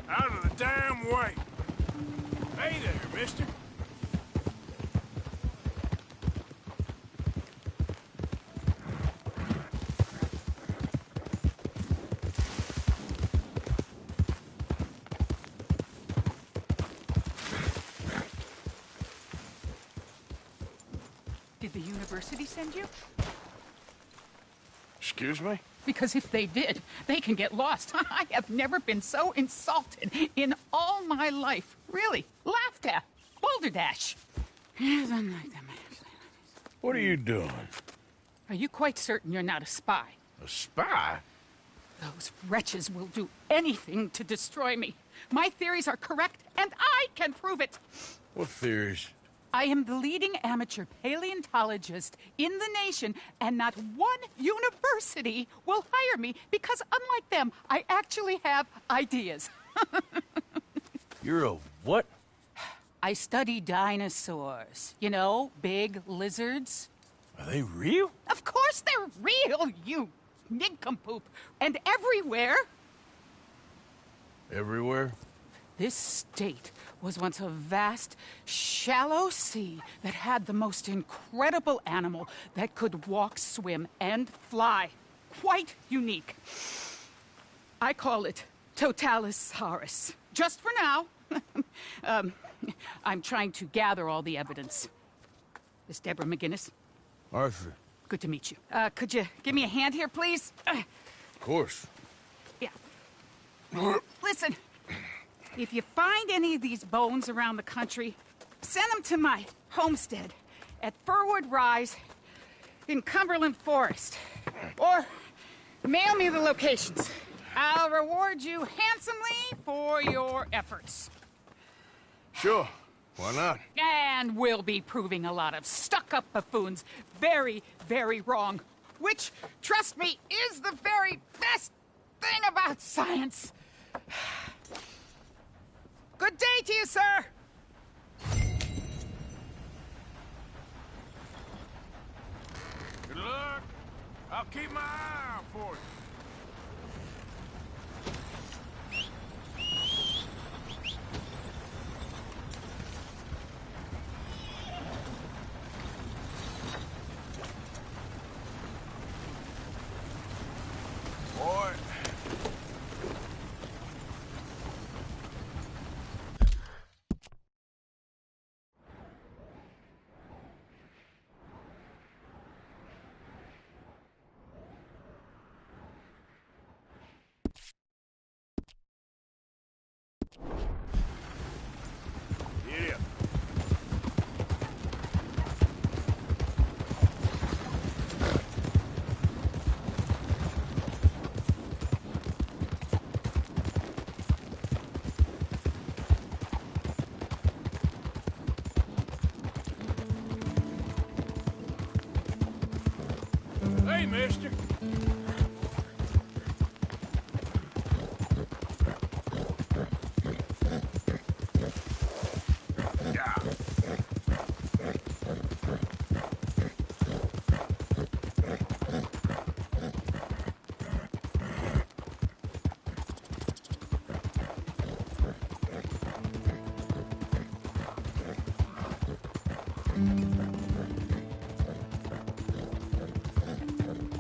Out of the damn way! Hey there, mister. Did the university send you? Excuse me? Because if they did, they can get lost. I have never been so insulted in all my life. Really. Laughed at. Balderdash. Yes, I'm like them. What are you doing? Are you quite certain you're not a spy? A spy? Those wretches will do anything to destroy me. My theories are correct, and I can prove it. What theories? I am the leading amateur paleontologist in the nation, and not one university will hire me because, unlike them, I actually have ideas. You're a what? I study dinosaurs. You know, big lizards. Are they real? Of course they're real, you nincompoop. And everywhere. Everywhere? This state was once a vast, shallow sea that had the most incredible animal that could walk, swim, and fly. Quite unique. I call it Totalisaurus. Just for now. I'm trying to gather all the evidence. Miss Deborah McGinnis. Arthur. Good to meet you. Could you give me a hand here, please? Of course. Yeah. Listen. If you find any of these bones around the country, send them to my homestead at Furwood Rise in Cumberland Forest. Or mail me the locations. I'll reward you handsomely for your efforts. Sure. Why not? And we'll be proving a lot of stuck-up buffoons very, very wrong. Which, trust me, is the very best thing about science. Good day to you, sir! Good luck. I'll keep my eye out for you. Boy, Giddy up. Hey, mister. Yeah.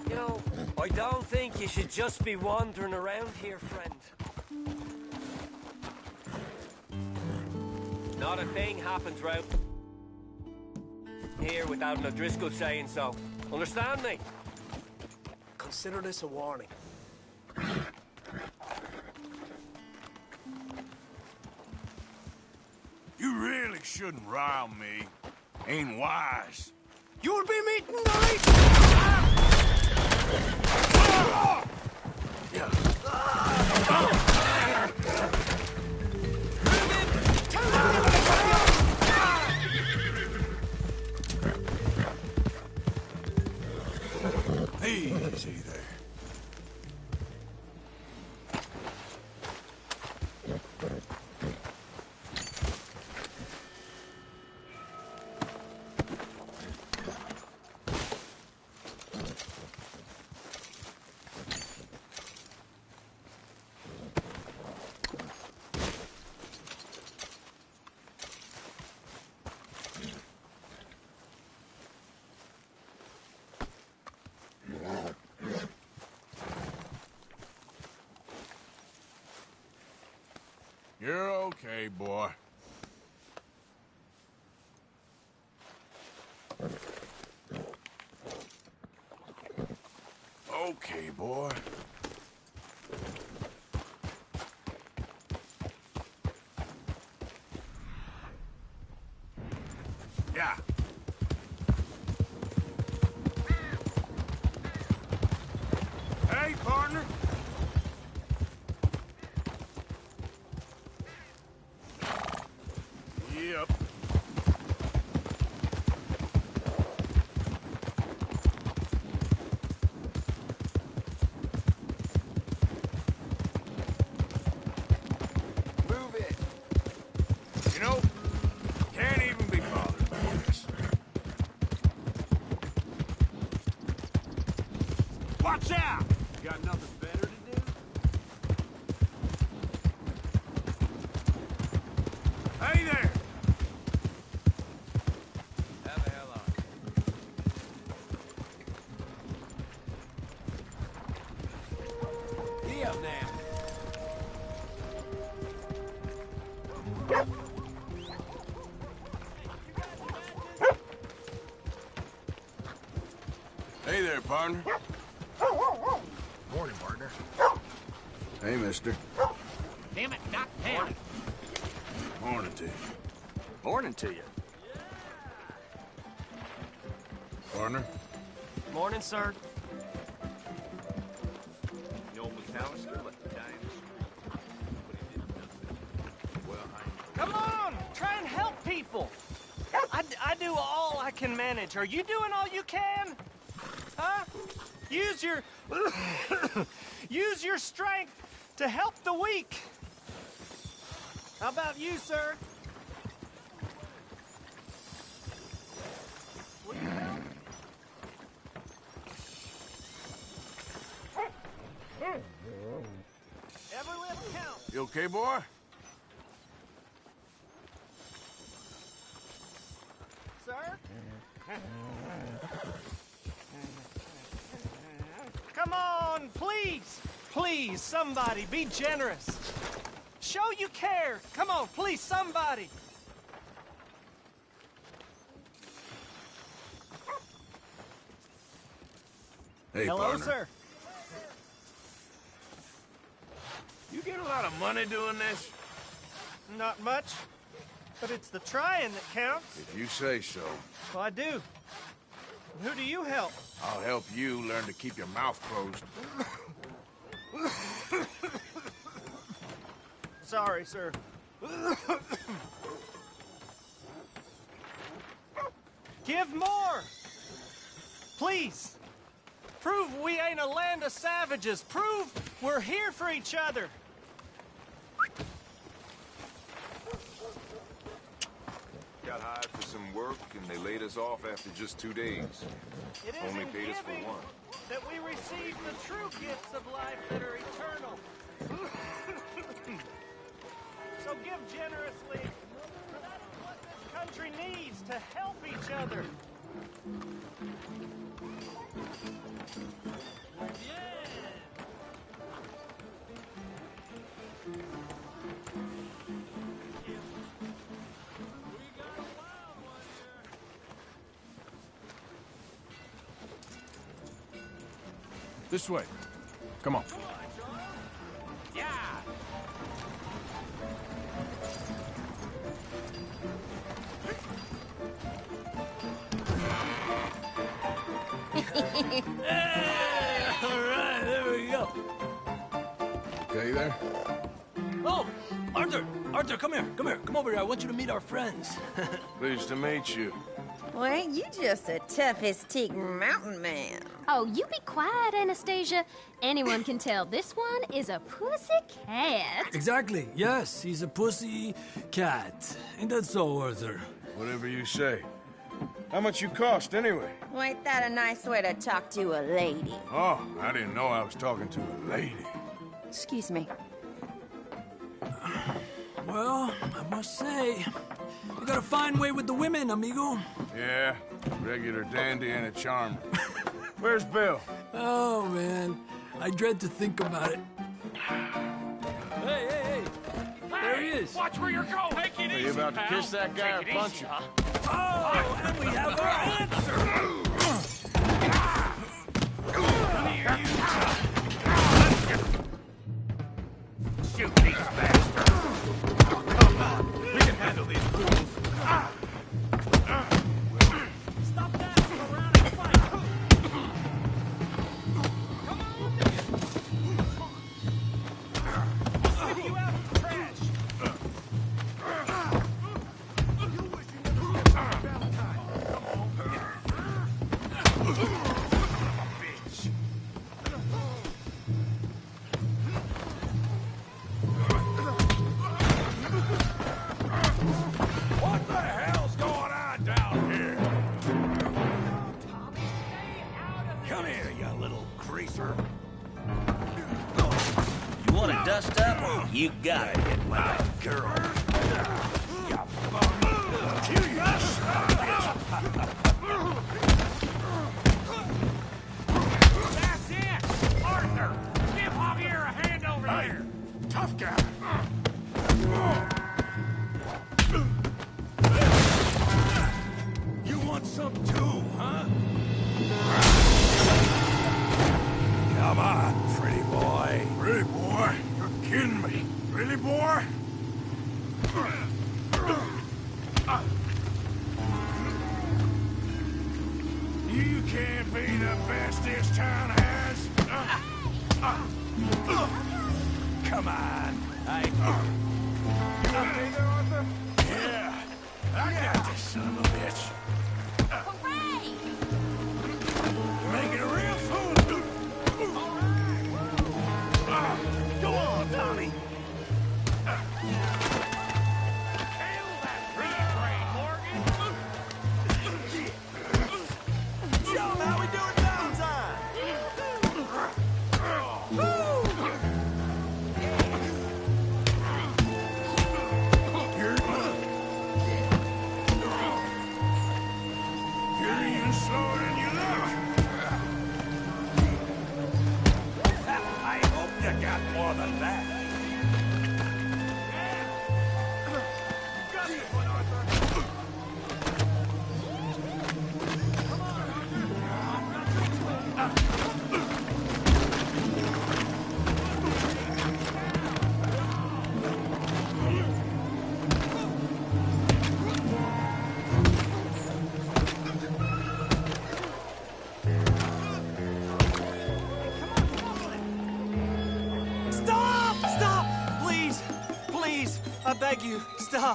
You know, I don't think you should just be wandering around here, friend. Not a thing happens round here without an O'Driscoll saying so. Understand me? Consider this a warning. You really shouldn't rile me. Ain't wise. You'll be meeting the Easy there. You're okay, boy. Okay, boy. Yeah. Hey, partner. Yep. Move it. You know, can't even be bothered by this. Watch out! You got nothing better to do? Hey there! How the hell are you? Giddy up now. Hey there, partner. Morning, partner. Hey, mister. Damn it, not him. Morning to you. Morning to you. Partner. Morning, sir. The old McAllister left the guy in the street, but he did nothing. Well, Come on, try and help people. I do all I can manage. Are you doing all you can? Huh? Use your use your strength to help the weak. How about you, sir? What do you know? Every lift counts. You okay, boy? Sir? Come on, please! Please, somebody, be generous. Show you care. Come on, please, somebody. Hey, Hello, partner. sir. You get a lot of money doing this? Not much. But it's the trying that counts. If you say so. Well, I do. Who do you help? I'll help you learn to keep your mouth closed. Sorry, sir. Give more! Please! Prove we ain't a land of savages. Prove we're here for each other. Got hired for some work, and they laid us off after just 2 days. It is Only in paid us for giving one. that we receive the true gifts of life that are eternal. So give generously, for that is what this country needs to help each other. This way. Come on. Yeah. All right, there we go. Okay there? Oh, Arthur! Arthur, come here. Come here. Come over here. I want you to meet our friends. Pleased to meet you. Well, ain't you just the toughest teak mountain man? Oh, you be quiet, Anastasia. Anyone can tell this one is a pussy cat. Exactly. Yes, he's a pussy cat. Ain't that so, Arthur? Whatever you say. How much you cost, anyway? Well, ain't that a nice way to talk to a lady? Oh, I didn't know I was talking to a lady. Excuse me. Well, I must say, you got a fine way with the women, amigo. Yeah, regular dandy and a charmer. Where's Bill? Oh, man. I dread to think about it. Hey! There he is. Watch where you're going. Take it Are easy, you about to pal. kiss that guy or Take it punch easy, him? Oh, and we have our answer. Come here, you. Shoot these bastards. Come on. We can handle these fools. Stop dancing around and fight. Come on. I'll spit you out in the trash. Bitch. What the hell's going on down here? Come here, you little creeper. You want to dust up? You got it. Hit my girl. Kill you, you son of a bitch. That's it. Arthur, give Javier a hand over Hey, here. tough guy. You want some too, huh? Come on, pretty boy. Pretty boy? You're kidding me. Really, boy? You can't be the best this town has. Come on. You okay there, Arthur? Yeah. I got this son of a bitch. Hooray! You're making a real fool. Go on, Tommy. Kill that pea-brain, Morgan. Show 'em how we do it downtime.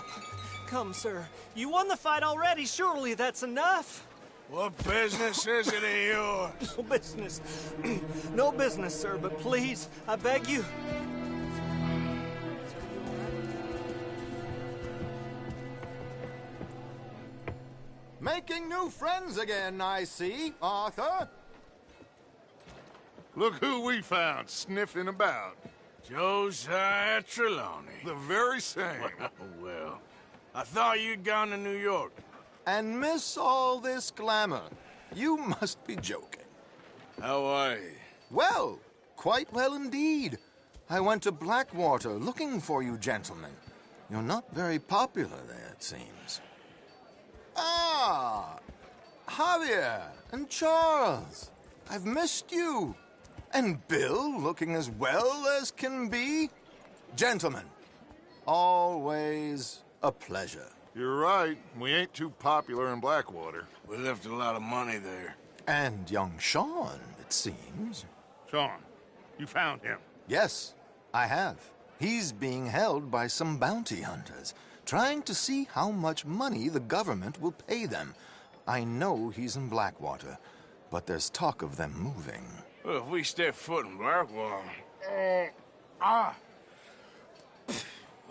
Stop! Come, sir. You won the fight already. Surely that's enough. What business is it of yours? No business. No business, sir, but please, I beg you. Making new friends again, I see, Arthur. Look who we found sniffing about. Josiah Trelawney. The very same. Well, I thought you'd gone to New York. And miss all this glamour. You must be joking. How are you? Well, quite well indeed. I went to Blackwater looking for you gentlemen. You're not very popular there, it seems. Ah, Javier and Charles. I've missed you. And Bill looking as well as can be. Gentlemen, always a pleasure. You're right. We ain't too popular in Blackwater. We left a lot of money there. And young Sean, it seems. Sean, you found him? Yes, I have. He's being held by some bounty hunters, trying to see how much money the government will pay them. I know he's in Blackwater, but there's talk of them moving. Well, if we step foot in Blackwater...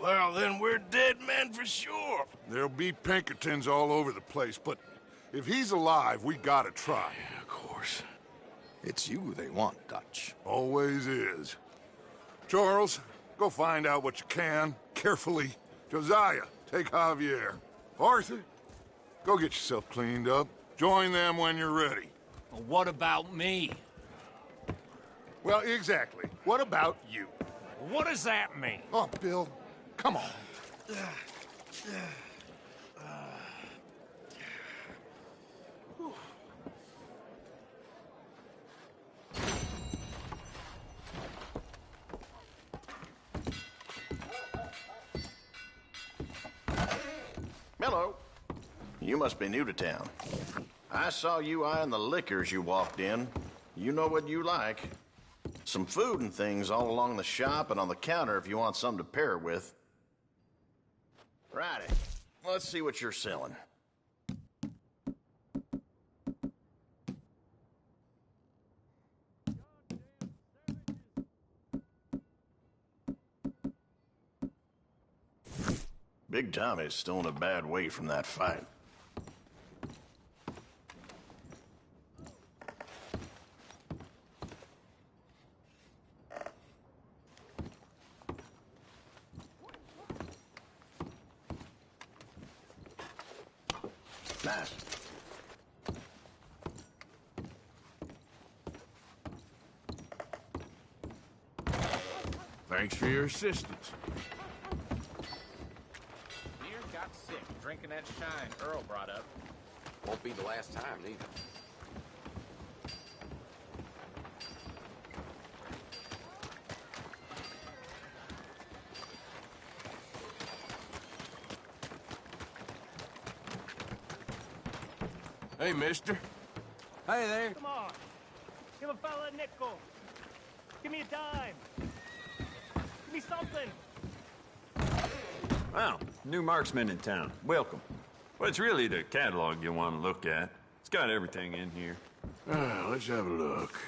Well, then we're dead men for sure. There'll be Pinkertons all over the place, but if he's alive, we gotta try. Yeah, of course. It's you they want, Dutch. Always is. Charles, go find out what you can, carefully. Josiah, take Javier. Arthur, go get yourself cleaned up. Join them when you're ready. Well, what about me? Well, exactly. What about you? What does that mean? Oh, Bill, come on. Hello. You must be new to town. I saw you eyeing the liquors you walked in. You know what you like. Some food and things all along the shop and on the counter if you want something to pair it with. Righty. Let's see what you're selling. Big Tommy's still in a bad way from that fight. Nice. Thanks for your assistance. Deer got sick drinking that shine Earl brought up. Won't be the last time, neither. Hey, mister. Hey there. Come on. Give a fella a nickel. Give me a dime. Give me something. Well, new marksman in town. Welcome. Well, it's really the catalog you want to look at. It's got everything in here. Let's have a look.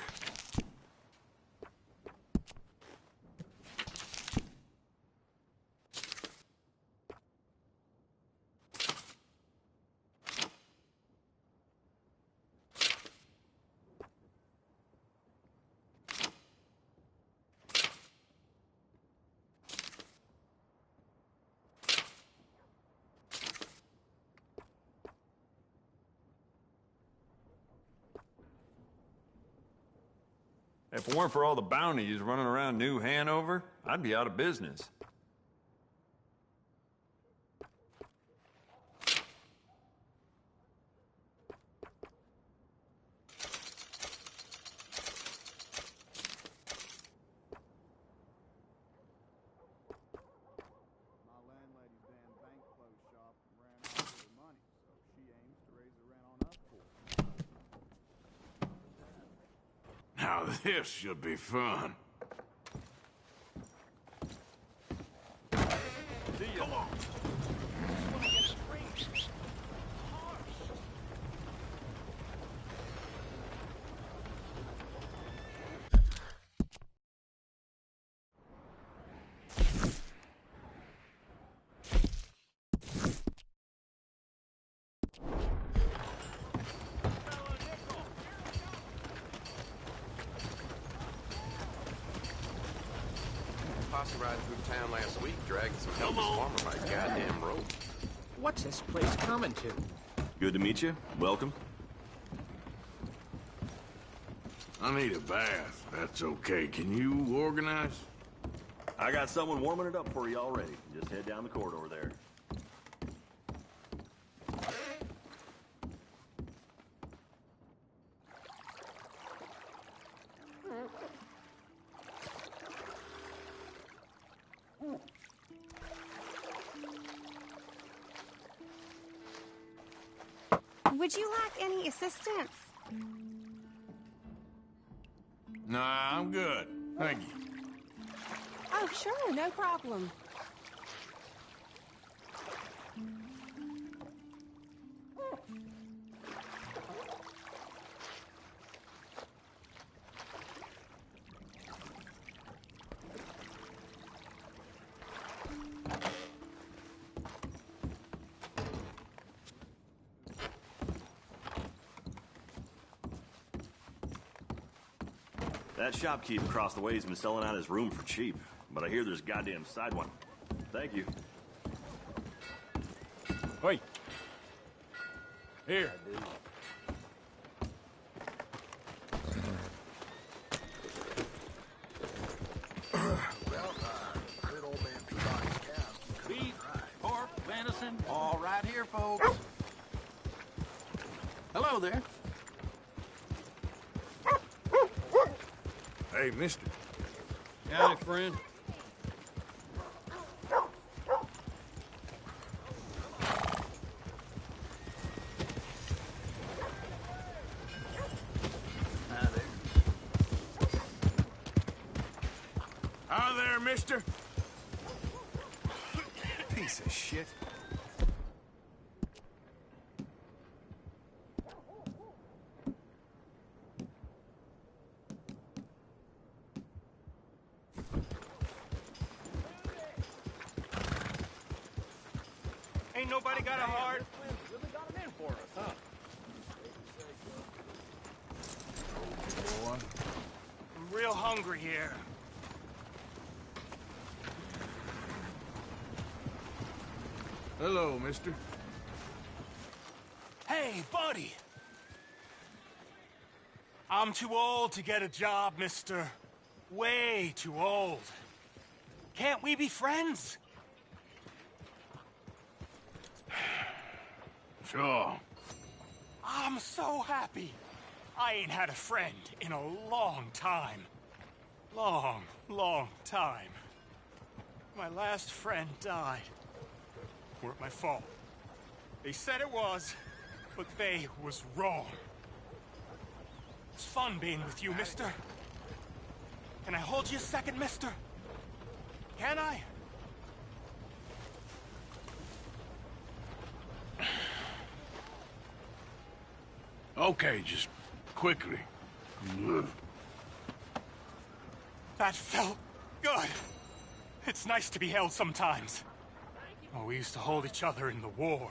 If it weren't for all the bounties running around New Hanover, I'd be out of business. Now this should be fun. See ya. Come on. posse ride through town last week, dragging some helpless farmer by a goddamn rope. What's this place coming to? Good to meet you. Welcome. I need a bath. That's okay. Can you organize? I got someone warming it up for you already. Just head down the corridor there. Would you like any assistance? Nah, I'm good. Thank you. Oh, sure, no problem. That shopkeep across the way's been selling out his room for cheap, but I hear there's a goddamn side one. Thank you. Wait. Here. Good old man Peabody's cow. Beef, pork, venison, all right here, folks. Hello there. Hey, mister. Howdy, friend. Hi there, mister. Piece of shit. Ain't nobody got a heart. Really got him in for us, huh? Boy. I'm real hungry here. Hello, mister. Hey, buddy. I'm too old to get a job, mister. Way too old. Can't we be friends? Sure. I'm so happy. I ain't had a friend in a long time. Long time. My last friend died. Weren't my fault. They said it was, but they was wrong. It's fun being with you, mister. Can I hold you a second, mister? Can I? Okay, just quickly. That felt good. It's nice to be held sometimes. Oh, we used to hold each other in the war.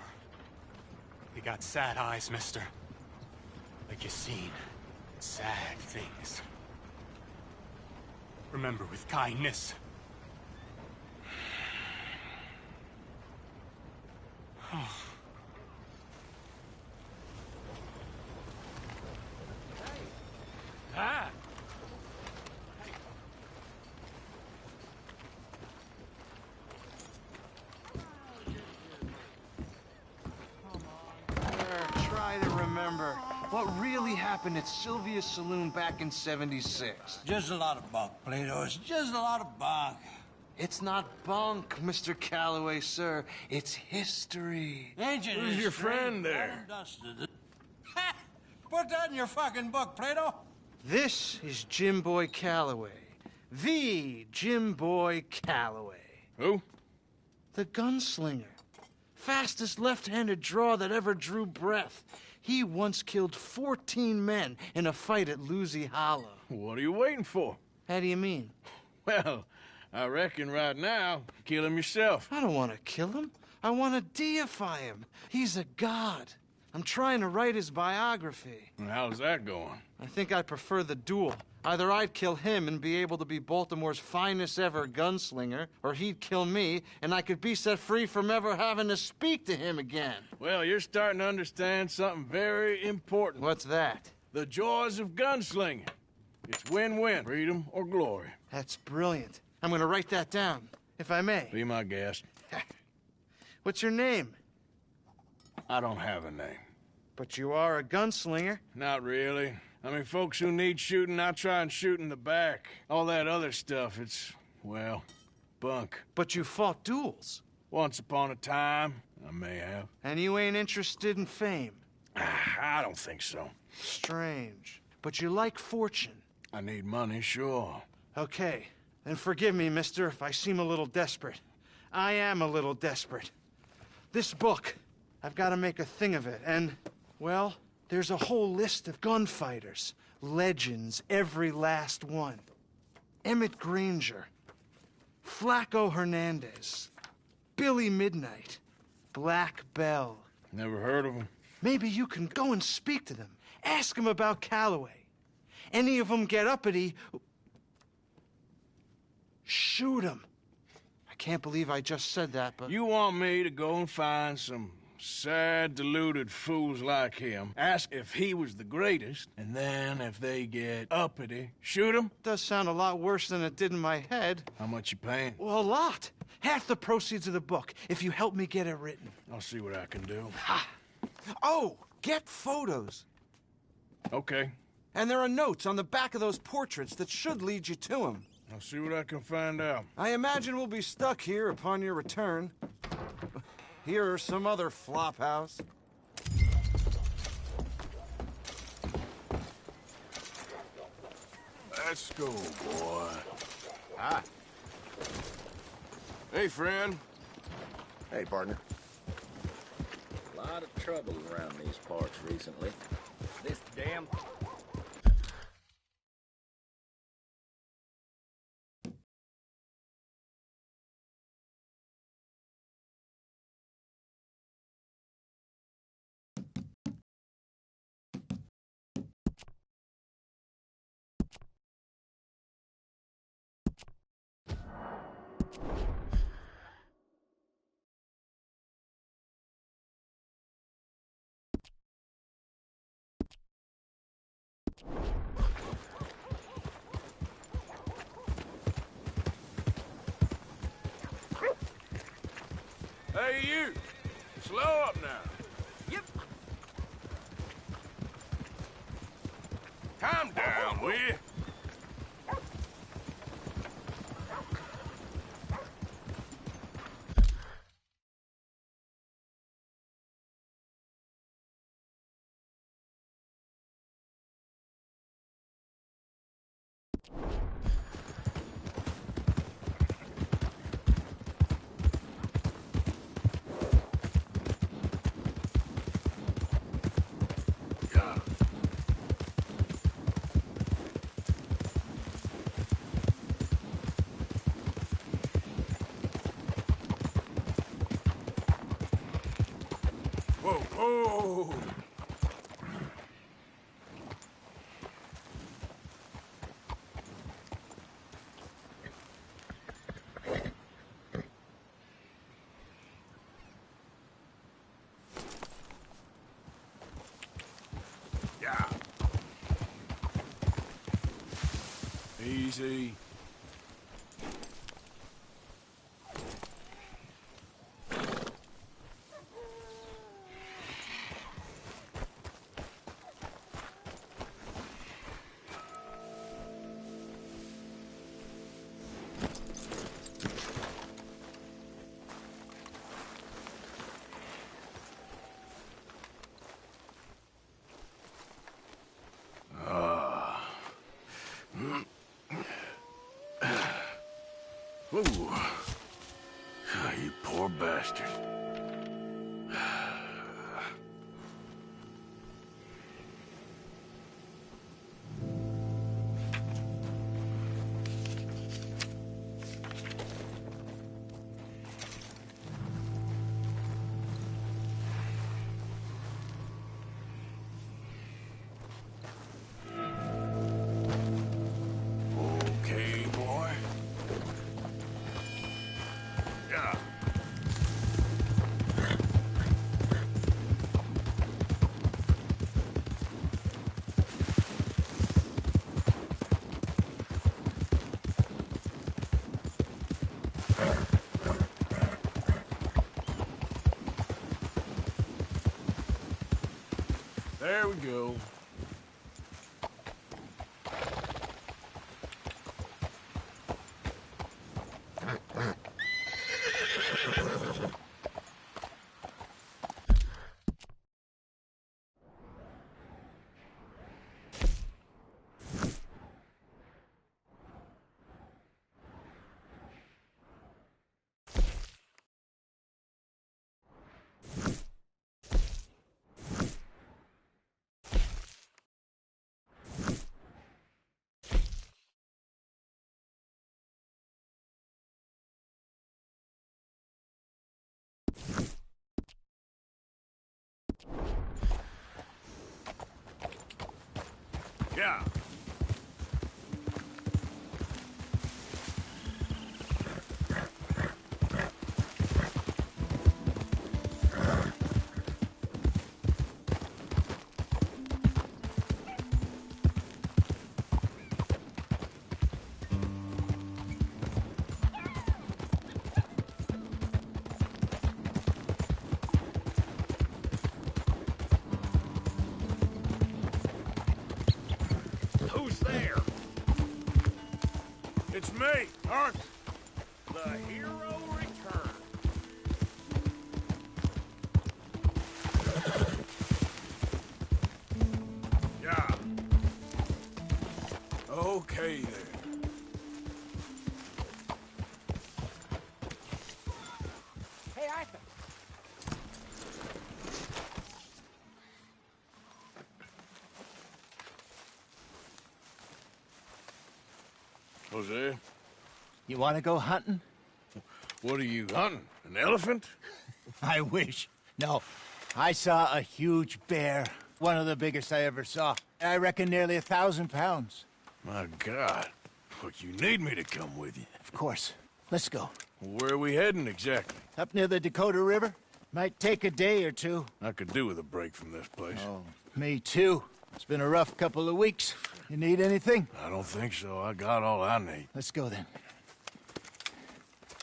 We got sad eyes, mister. Like you seen sad things. Remember with kindness. Ah! Try to remember what really happened at Sylvia's Saloon back in '76. Just a lot of bunk, Plato. It's just a lot of bunk. It's not bunk, Mr. Calloway, sir. It's history. Ancient Who's your friend there? Ha! Put that in your fucking book, Plato. This is Jim Boy Calloway. The Jim Boy Calloway. Who? The gunslinger. Fastest left-handed draw that ever drew breath. He once killed 14 men in a fight at Lucy Hollow. What are you waiting for? How do you mean? Well, I reckon right now, kill him yourself. I don't want to kill him. I want to deify him. He's a god. I'm trying to write his biography. How's that going? I think I prefer the duel. Either I'd kill him and be able to be Baltimore's finest ever gunslinger, or he'd kill me and I could be set free from ever having to speak to him again. Well, you're starting to understand something very important. What's that? The joys of gunslinging. It's win-win, freedom or glory. That's brilliant. I'm gonna write that down, if I may. Be my guest. What's your name? I don't have a name. But you are a gunslinger. Not really. I mean, folks who need shooting, I try and shoot in the back. All that other stuff, it's, well, bunk. But you fought duels. Once upon a time, I may have. And you ain't interested in fame? I don't think so. Strange. But you like fortune. I need money, sure. Okay. Then forgive me, mister, if I seem a little desperate. I am a little desperate. This book, I've got to make a thing of it, and, well, there's a whole list of gunfighters. Legends, every last one. Emmett Granger. Flaco Hernandez. Billy Midnight. Black Bell. Never heard of them. Maybe you can go and speak to them. Ask them about Calloway. Any of them get uppity, shoot them. I can't believe I just said that, but... You want me to go and find some sad, deluded fools like him, ask if he was the greatest, and then if they get uppity, shoot him? Does sound a lot worse than it did in my head. How much you paying? Well, a lot. Half the proceeds of the book, if you help me get it written. I'll see what I can do. Ha! Oh, get photos. Okay. And there are notes on the back of those portraits that should lead you to him. I'll see what I can find out. I imagine we'll be stuck here upon your return. Here or some other flophouse. Let's go, boy. Hi. Hey, friend. Hey, partner. A lot of trouble around these parts recently. This damn... Hey, you! Slow up now. Yep. Calm down, will you? Whoa, whoa! Yeah. Easy. Ooh. You poor bastard. There we go. Yeah. Who's there? It's me, Arthur. The hero returned. Yeah. Okay, then. Hey, Arthur. Jose, You want to go hunting? what are you hunting? An elephant? I wish. No, I saw a huge bear. One of the biggest I ever saw. I reckon nearly 1,000 pounds. My God. But you need me to come with you. Of course. Let's go. Where are we heading exactly? Up near the Dakota River. Might take a day or two. I could do with a break from this place. Oh, me too. It's been a rough couple of weeks. You need anything? I don't think so. I got all I need. Let's go then.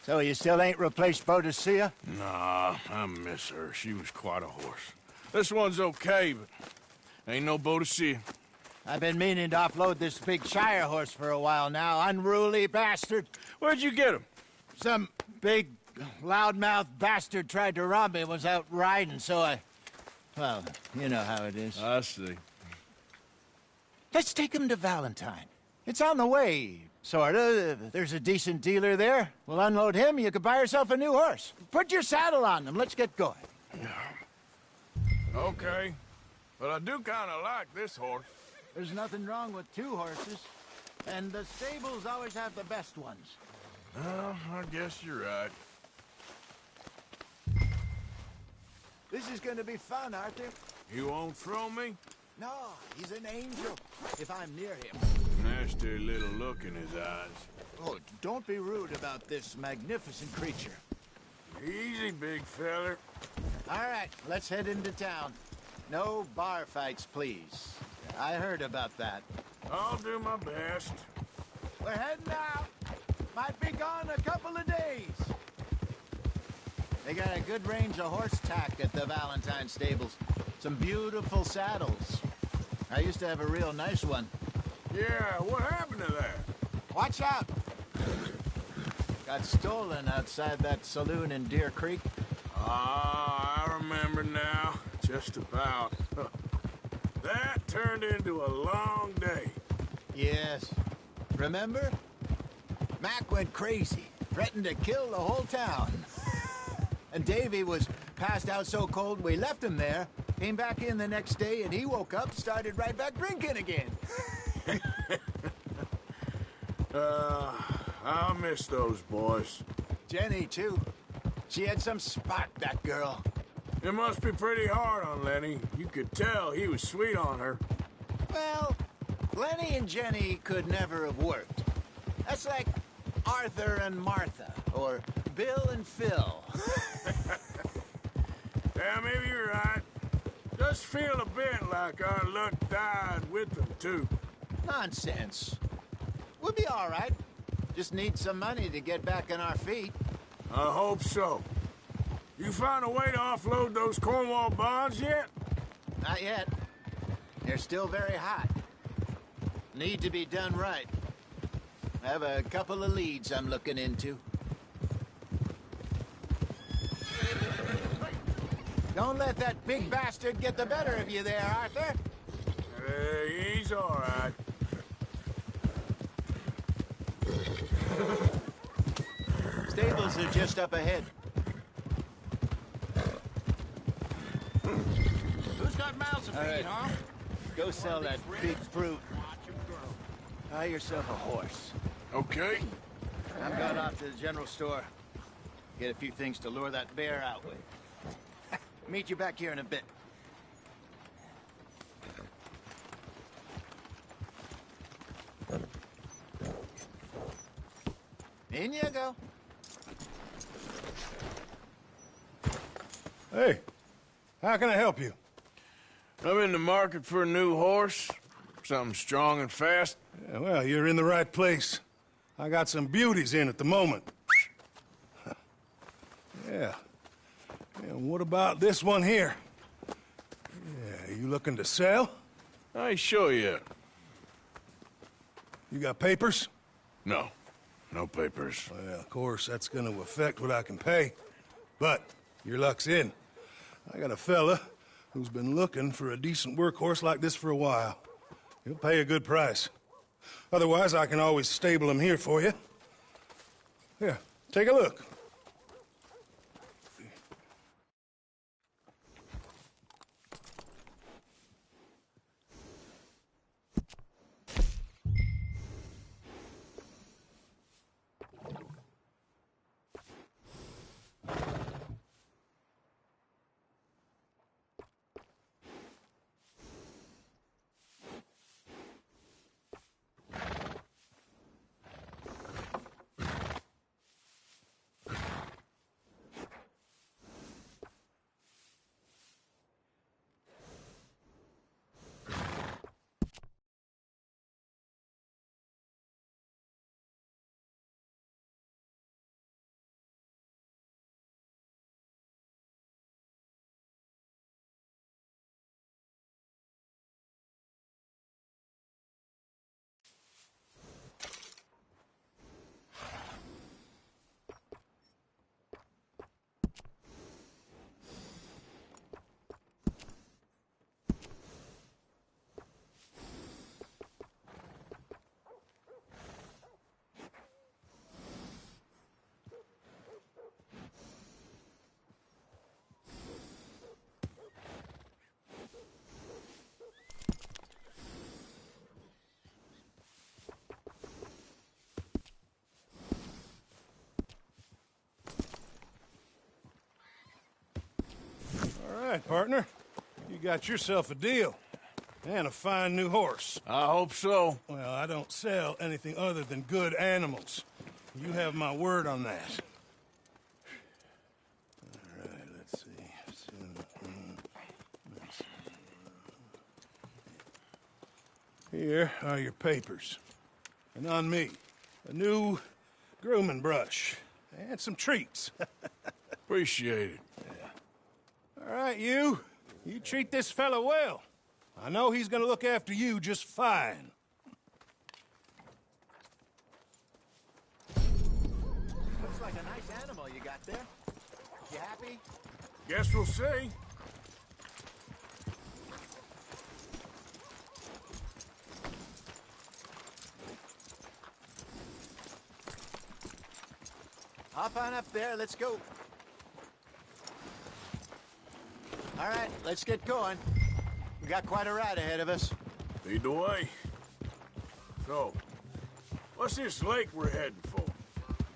So you still ain't replaced Boadicea? Nah, I miss her. She was quite a horse. This one's okay, but ain't no Boadicea. I've been meaning to offload this big Shire horse for a while now. Unruly bastard. Where'd you get him? Some big, loudmouth bastard tried to rob me and was out riding, so I... Well, you know how it is. I see. Let's take him to Valentine. It's on the way, sorta. There's a decent dealer there. We'll unload him, you could buy yourself a new horse. Put your saddle on them, let's get going. Okay. But I do kind of like this horse. There's nothing wrong with two horses. And the stables always have the best ones. Well, I guess you're right. This is gonna be fun, Arthur. You won't throw me? No, he's an angel, if I'm near him. Nasty little look in his eyes. Oh, don't be rude about this magnificent creature. Easy, big feller. All right, let's head into town. No bar fights, please. I heard about that. I'll do my best. We're heading out. Might be gone a couple of days. They got a good range of horse tack at the Valentine stables. Some beautiful saddles. I used to have a real nice one. Yeah, what happened to that? Watch out! Got stolen outside that saloon in Deer Creek. Ah, I remember now. Just about. That turned into a long day. Yes. Remember? Mac went crazy, threatened to kill the whole town. And Davy was passed out so cold we left him there, came back in the next day, and he woke up, started right back drinking again. I'll miss those boys. Jenny, too. She had some spark, that girl. It must be pretty hard on Lenny. You could tell he was sweet on her. Well, Lenny and Jenny could never have worked. That's like Arthur and Martha, or Bill and Phil. Yeah, maybe you're right. Just feel a bit like our luck died with them, too. Nonsense. We'll be all right. Just need some money to get back on our feet. I hope so. You found a way to offload those Cornwall bonds yet? Not yet. They're still very hot. Need to be done right. I have a couple of leads I'm looking into. Don't let that big bastard get the better of you there, Arthur. He's all right. Stables are just up ahead. Who's got mouths to feed, huh? Go sell that big fruit. Buy yourself a horse. Okay. I'm going off to the general store. Get a few things to lure that bear out with. Meet you back here in a bit. In you go. Hey, how can I help you? I'm in the market for a new horse. Something strong and fast. Yeah, well, you're in the right place. I got some beauties in at the moment. Yeah. And what about this one here? Yeah, you looking to sell? I show you. You got papers? No. No papers. Well, of course, that's gonna affect what I can pay. But your luck's in. I got a fella who's been looking for a decent workhorse like this for a while. He'll pay a good price. Otherwise, I can always stable him here for you. Here, take a look. All right, partner. You got yourself a deal. And a fine new horse. I hope so. Well, I don't sell anything other than good animals. You have my word on that. All right, let's see. Here are your papers. And on me, a new grooming brush. And some treats. Appreciate it. All right, you. You treat this fella well. I know he's gonna look after you just fine. Looks like a nice animal you got there. You happy? Guess we'll see. Hop on up there, let's go. All right, let's get going. We got quite a ride ahead of us. Lead the way. So, what's this lake we're heading for?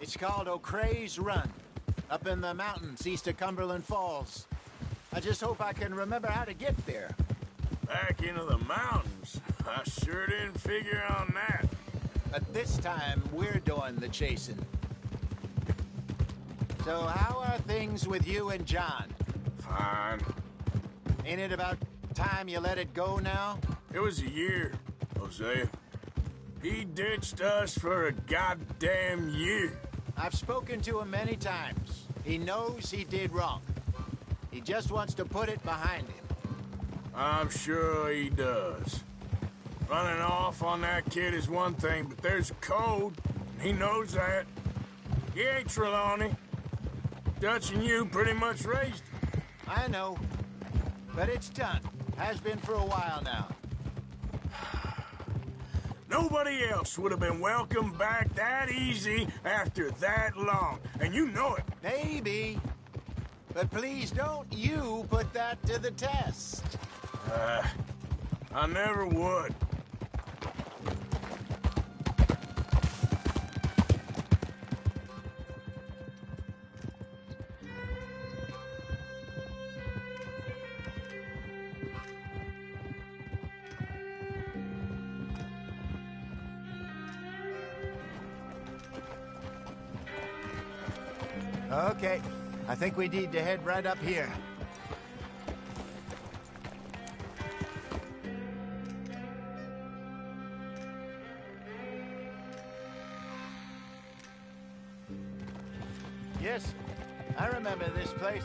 It's called O'Creagh's Run, up in the mountains east of Cumberland Falls. I just hope I can remember how to get there. Back into the mountains? I sure didn't figure on that. But this time, we're doing the chasing. So how are things with you and John? Fine. Ain't it about time you let it go now? It was a year, Hosea. He ditched us for a goddamn year. I've spoken to him many times. He knows he did wrong. He just wants to put it behind him. I'm sure he does. Running off on that kid is one thing, but there's a code. He knows that. He ain't Trelawney. Dutch and you pretty much raised him. I know. But it's done. Has been for a while now. Nobody else would have been welcomed back that easy after that long. And you know it. Maybe. But please don't you put that to the test. I never would. Okay. I think we need to head right up here. Yes, I remember this place.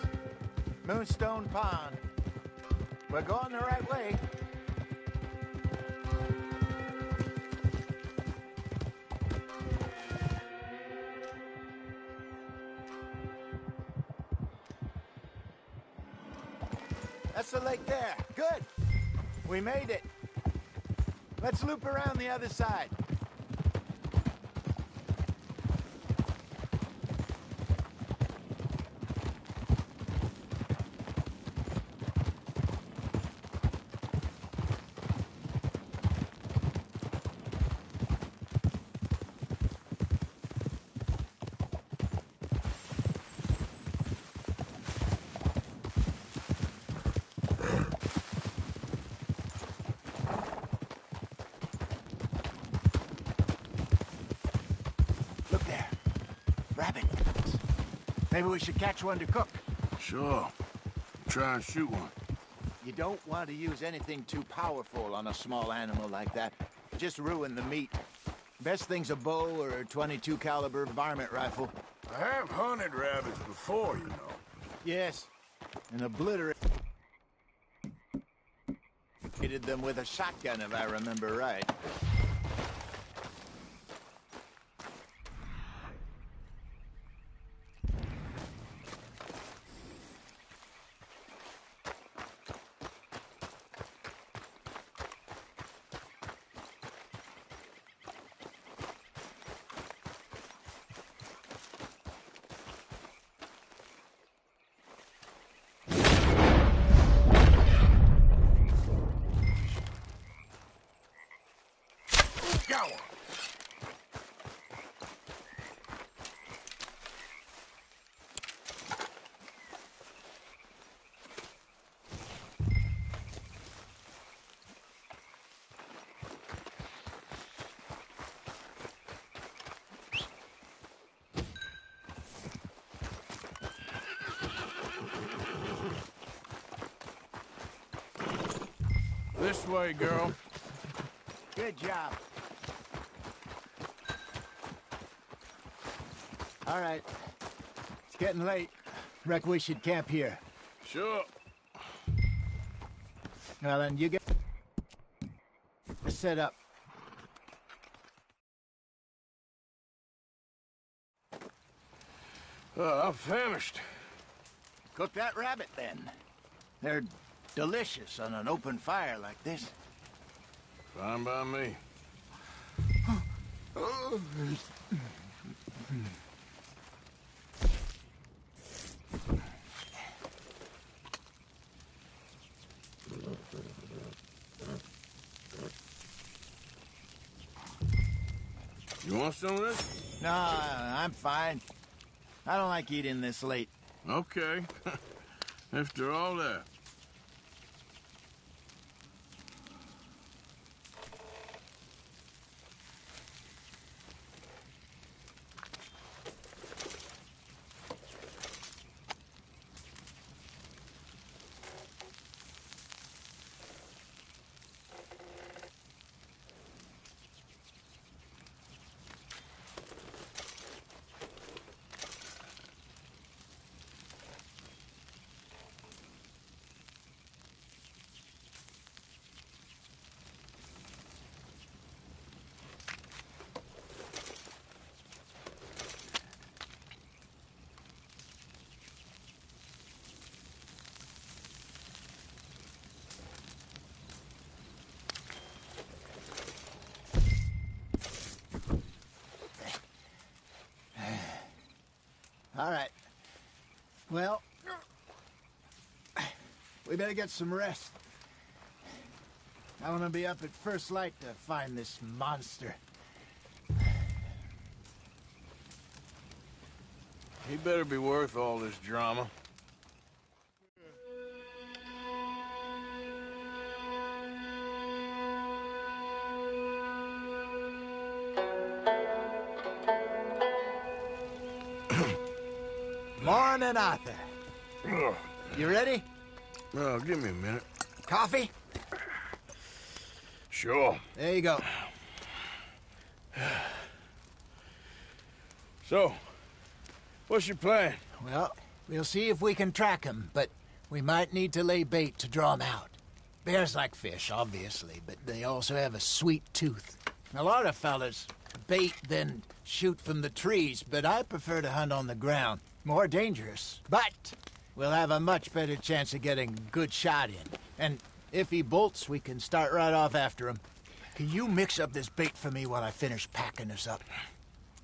Moonstone Pond. We're going the right way. That's the lake there. Good. We made it. Let's loop around the other side. Rabbit. Maybe we should catch one to cook. Sure. Try and shoot one. You don't want to use anything too powerful on a small animal like that. Just ruin the meat. Best thing's a bow or a .22 caliber varmint rifle. I have hunted rabbits before, you know. Yes. And obliterated them with a shotgun, if I remember right. This way, girl. Good job. All right. It's getting late. Reckon we should camp here. Sure. Well, then you get set up. I'm famished. Cook that rabbit, then. They're delicious on an open fire like this. Fine by me. You want some of this? No, I'm fine. I don't like eating this late. Okay. After all that. Well, we better get some rest. I want to be up at first light to find this monster. He better be worth all this drama. Morning, Arthur. You ready? Oh, give me a minute. Coffee? Sure. There you go. So, what's your plan? Well, we'll see if we can track him, but we might need to lay bait to draw him out. Bears like fish, obviously, but they also have a sweet tooth. A lot of fellas bait, then shoot from the trees, but I prefer to hunt on the ground. More dangerous, but we'll have a much better chance of getting a good shot in. And if he bolts, we can start right off after him. Can you mix up this bait for me while I finish packing this up?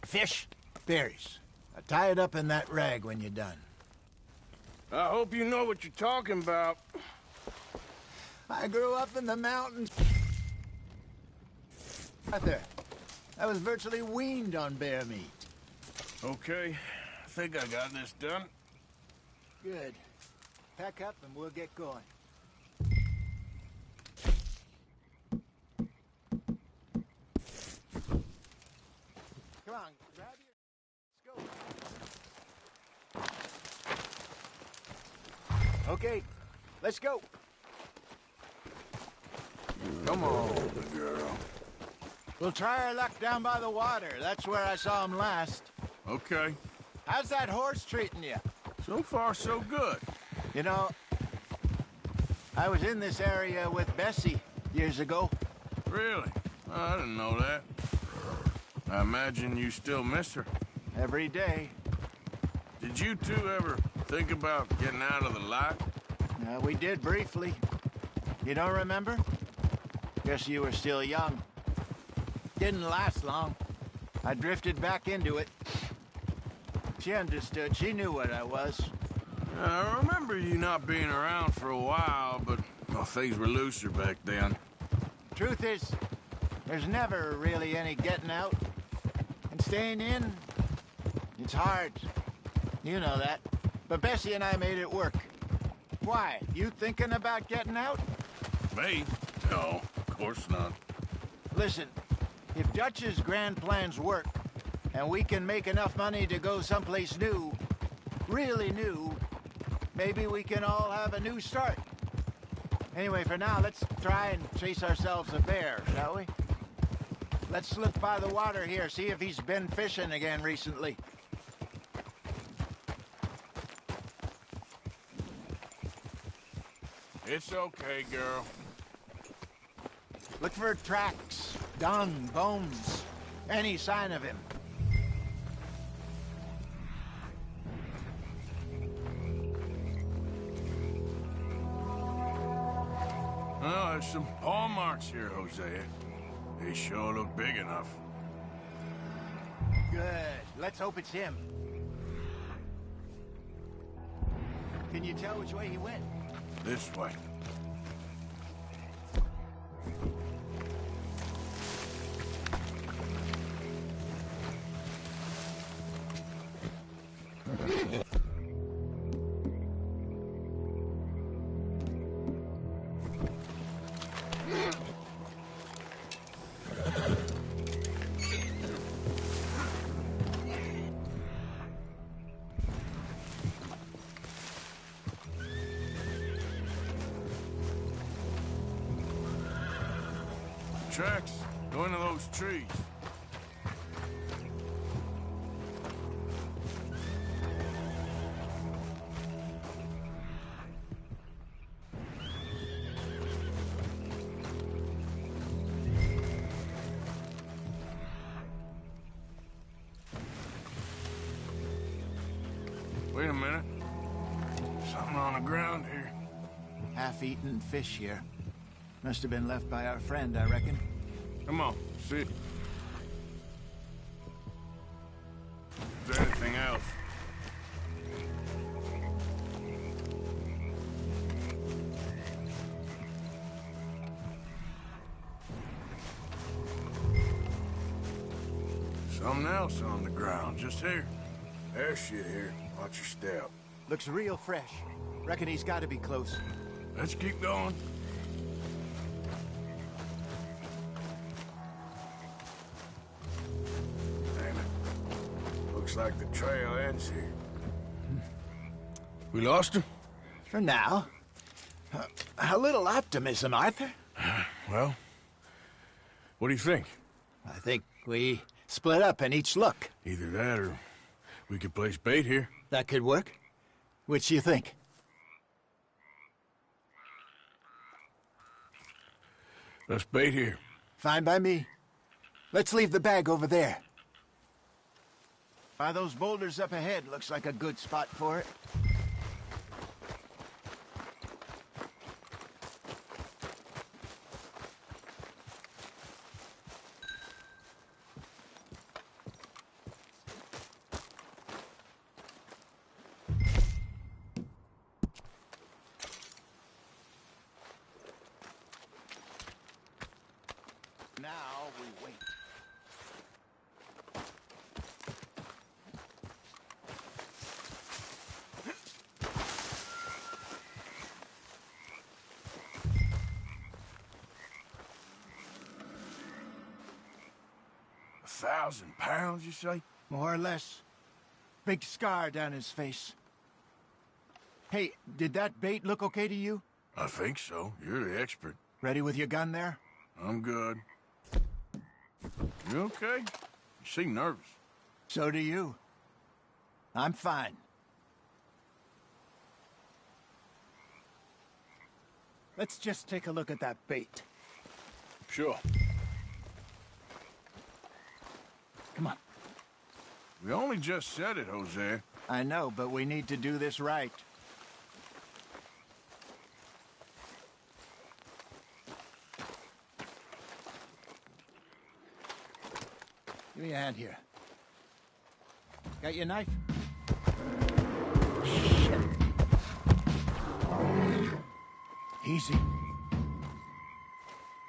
Fish, berries. I'll tie it up in that rag when you're done. I hope you know what you're talking about. I grew up in the mountains. Arthur, I was virtually weaned on bear meat. Okay, I think I got this done. Good. Pack up and we'll get going. Come on, grab your... Let's go. Okay, let's go. Come on, girl. We'll try our luck down by the water. That's where I saw him last. Okay. How's that horse treating you? So far, so good. You know, I was in this area with Bessie years ago. Really? Oh, I didn't know that. I imagine you still miss her. Every day. Did you two ever think about getting out of the light? We did briefly. You don't remember? Guess you were still young. Didn't last long. I drifted back into it. She understood. She knew what I was. I remember you not being around for a while, but well, things were looser back then. Truth is, there's never really any getting out. And staying in, it's hard. You know that. But Bessie and I made it work. Why? You thinking about getting out? Me? No, of course not. Listen, if Dutch's grand plans work, and we can make enough money to go someplace new, really new, maybe we can all have a new start. Anyway, for now, let's try and chase ourselves a bear, shall we? Let's slip by the water here, see if he's been fishing again recently. It's okay, girl. Look for tracks, dung, bones, any sign of him. Well, there's some paw marks here, Hosea. They sure look big enough. Good. Let's hope it's him. Can you tell which way he went? This way. Tracks go into those trees. Wait a minute. Something on the ground here. Half-eaten fish here. Must have been left by our friend, I reckon. Come on, see. Is there anything else? Something else on the ground, just here. There's shit here. Watch your step. Looks real fresh. Reckon he's got to be close. Let's keep going. Damn it. Looks like the trail ends here. We lost him? For now. A little optimism, Arthur. Well, what do you think? I think we split up and each look. Either that or we could place bait here. That could work. Which you think? Let's bait here. Fine by me. Let's leave the bag over there. By those boulders up ahead, looks like a good spot for it. Now we wait. £1,000, you say? More or less. Big scar down his face. Hey, did that bait look okay to you? I think so. You're the expert. Ready with your gun there? I'm good. You okay? You seem nervous. So do you. I'm fine. Let's just take a look at that bait. Sure. Come on. We only just said it, Jose. I know, but we need to do this right. Give me a hand here. Got your knife? Shit. Easy.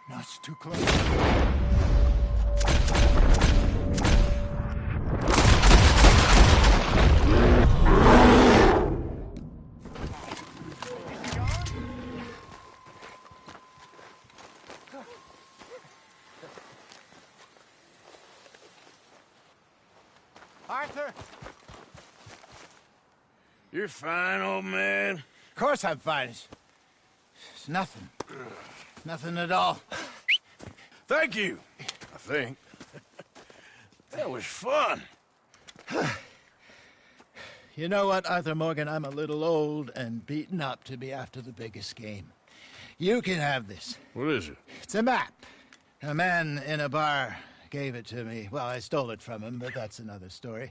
No, it's too close. Arthur! You're fine, old man. Of course I'm fine. It's nothing. Nothing at all. Thank you, I think. That was fun. You know what, Arthur Morgan? I'm a little old and beaten up to be after the biggest game. You can have this. What is it? It's a map. A man in a bar gave it to me. Well, I stole it from him, but that's another story.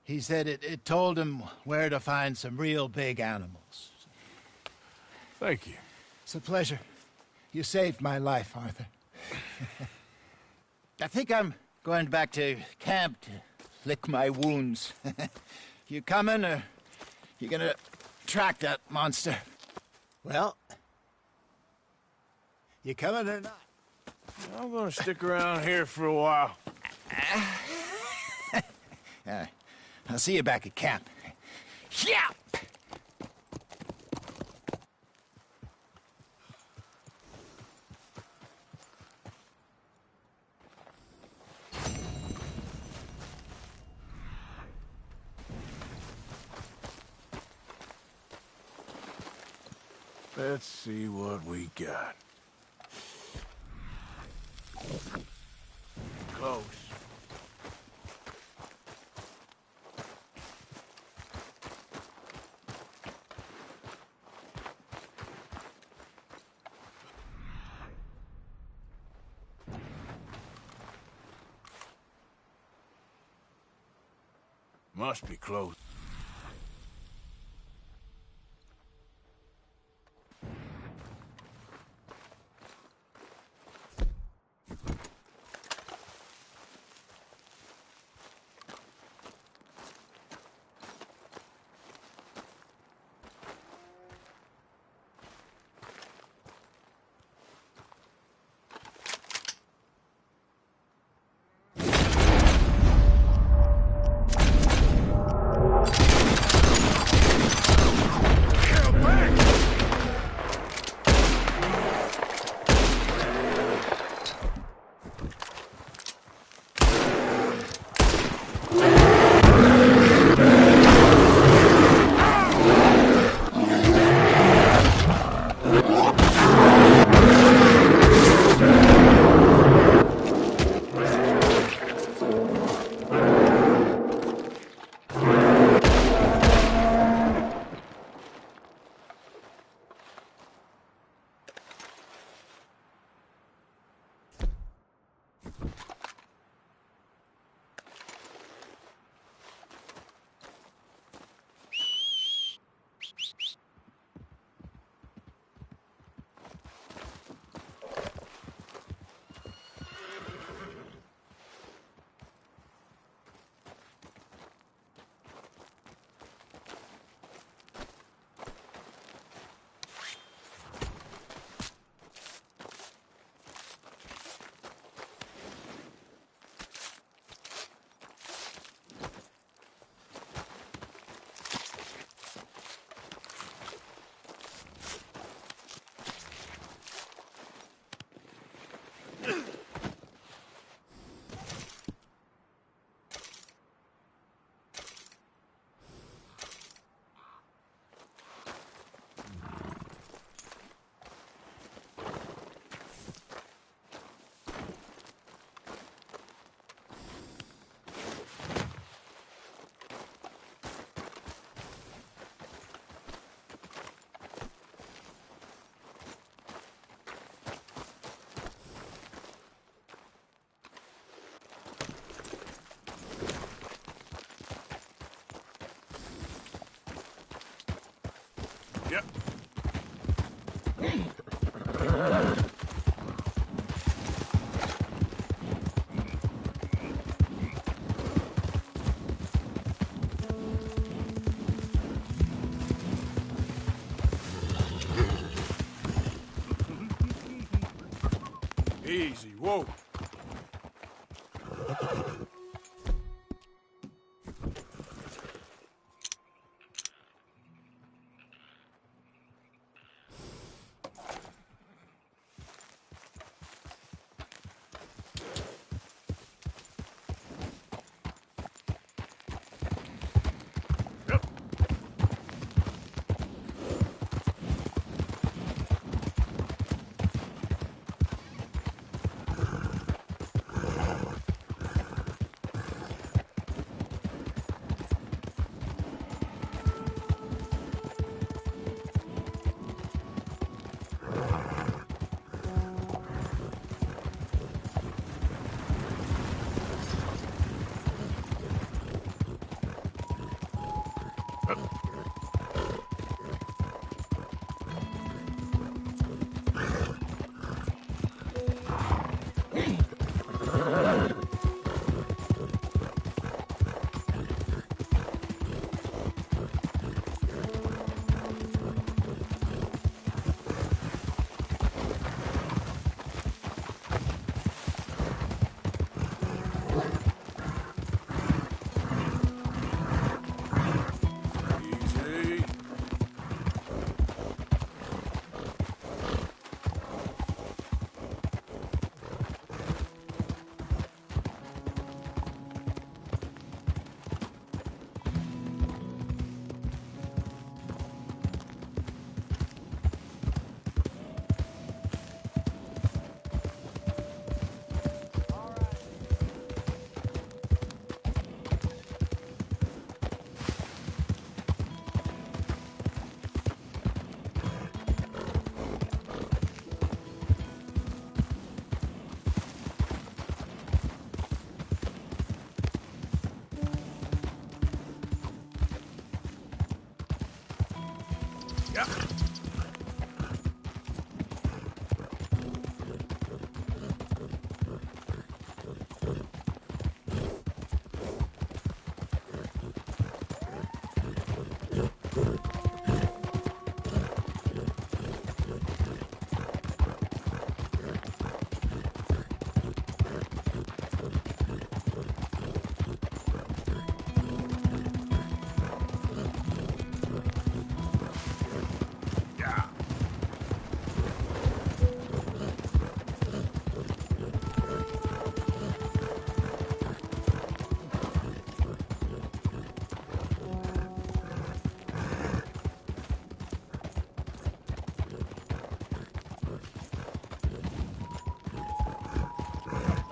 He said it told him where to find some real big animals. Thank you. It's a pleasure. You saved my life, Arthur. I think I'm going back to camp to lick my wounds. You coming, or you gonna track that monster? Well, you coming or not? I'm gonna stick around here for a while. I'll see you back at camp. Yeah! Let's see what we got. Close. Must be close. Yep. Easy, whoa.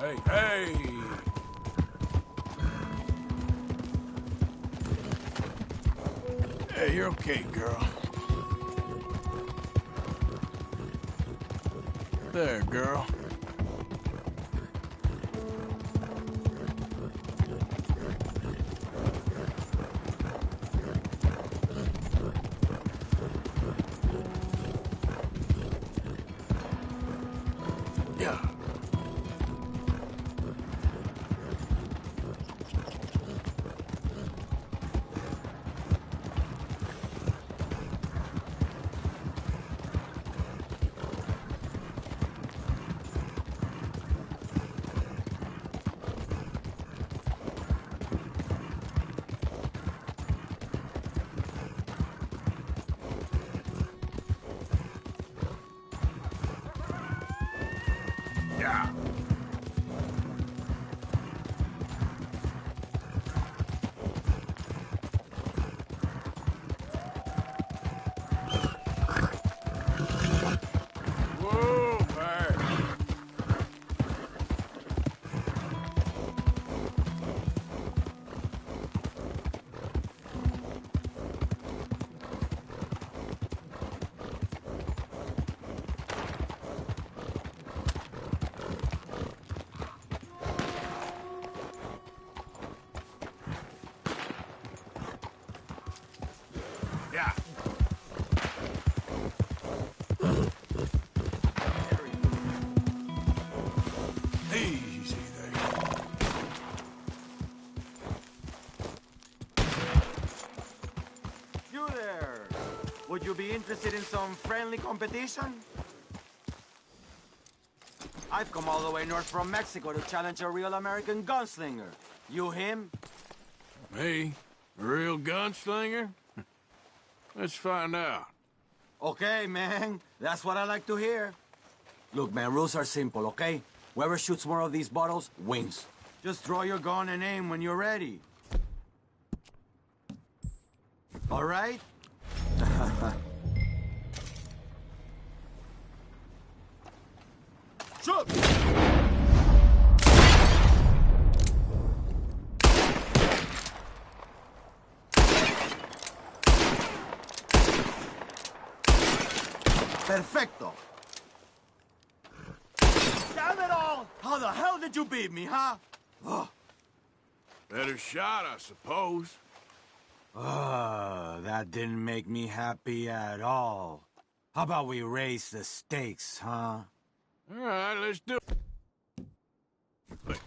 Hey, hey! Hey, you're okay, girl. There, girl. Yeah. Yeah. Whoa, man. Yeah. Easy there. You there! Would you be interested in some friendly competition? I've come all the way north from Mexico to challenge a real American gunslinger. You him? Me? A real gunslinger? Let's find out. Okay, man. That's what I like to hear. Look, man, rules are simple, okay? Whoever shoots more of these bottles wins. Just draw your gun and aim when you're ready. All right? Shoot! Perfecto. Damn it all! How the hell did you beat me, huh? Oh. Better shot, I suppose. That didn't make me happy at all. How about we raise the stakes, huh? All right, let's do it.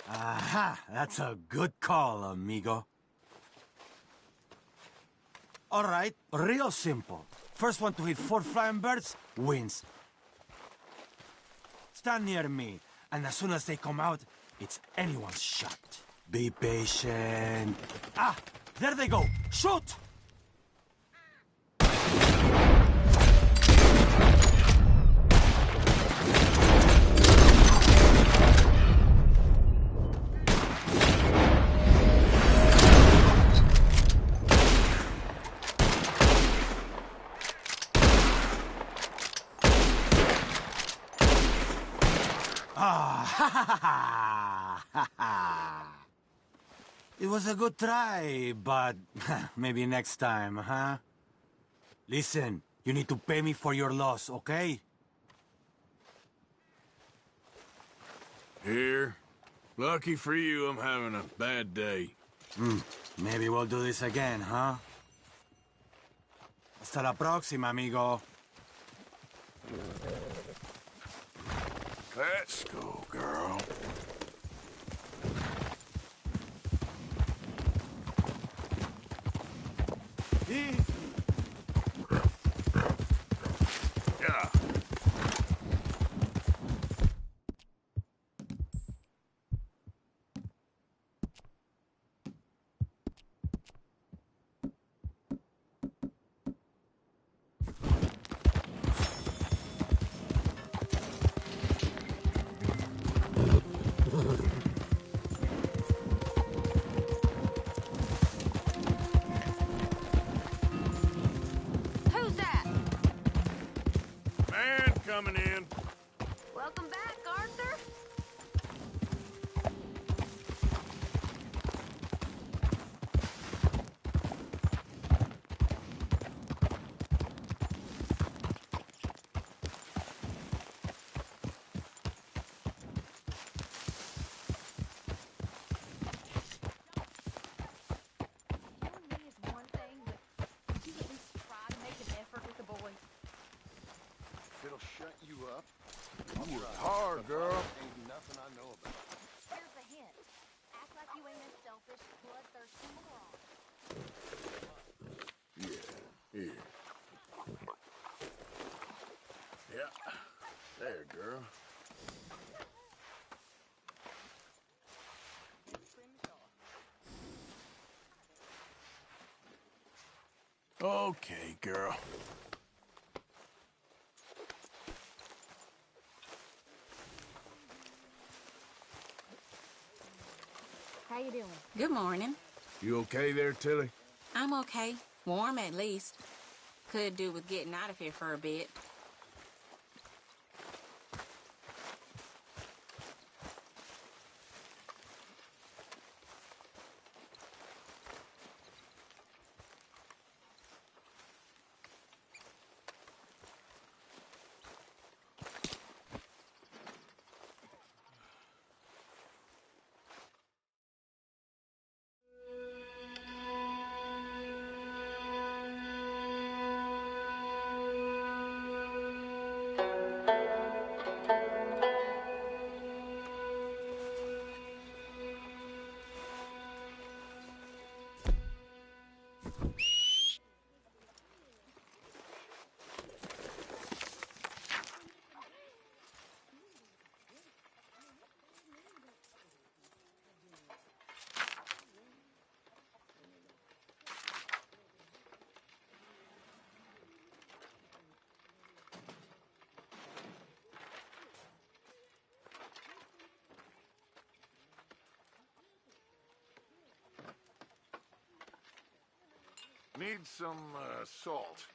Aha! That's a good call, amigo. All right, real simple. First one to hit 4 flying birds wins. Stand near me, and as soon as they come out, it's anyone's shot. Be patient. Ah! There they go! Shoot! It was a good try, but maybe next time, huh? Listen, you need to pay me for your loss, okay? Here. Lucky for you, I'm having a bad day. Maybe we'll do this again, huh? Hasta la próxima, amigo. Let's go, girl. Yeah. Who's that? Man coming in. Welcome back, Arthur. you up. You work hard, girl. Ain't nothing I know about. Here's a hint. Act like you ain't as selfish, bloodthirsty moron. Yeah, here. Yeah. There, girl. Okay, girl. How you doing? Good morning. You okay there, Tilly? I'm okay. Warm at least. Could do with getting out of here for a bit. Need some, salt.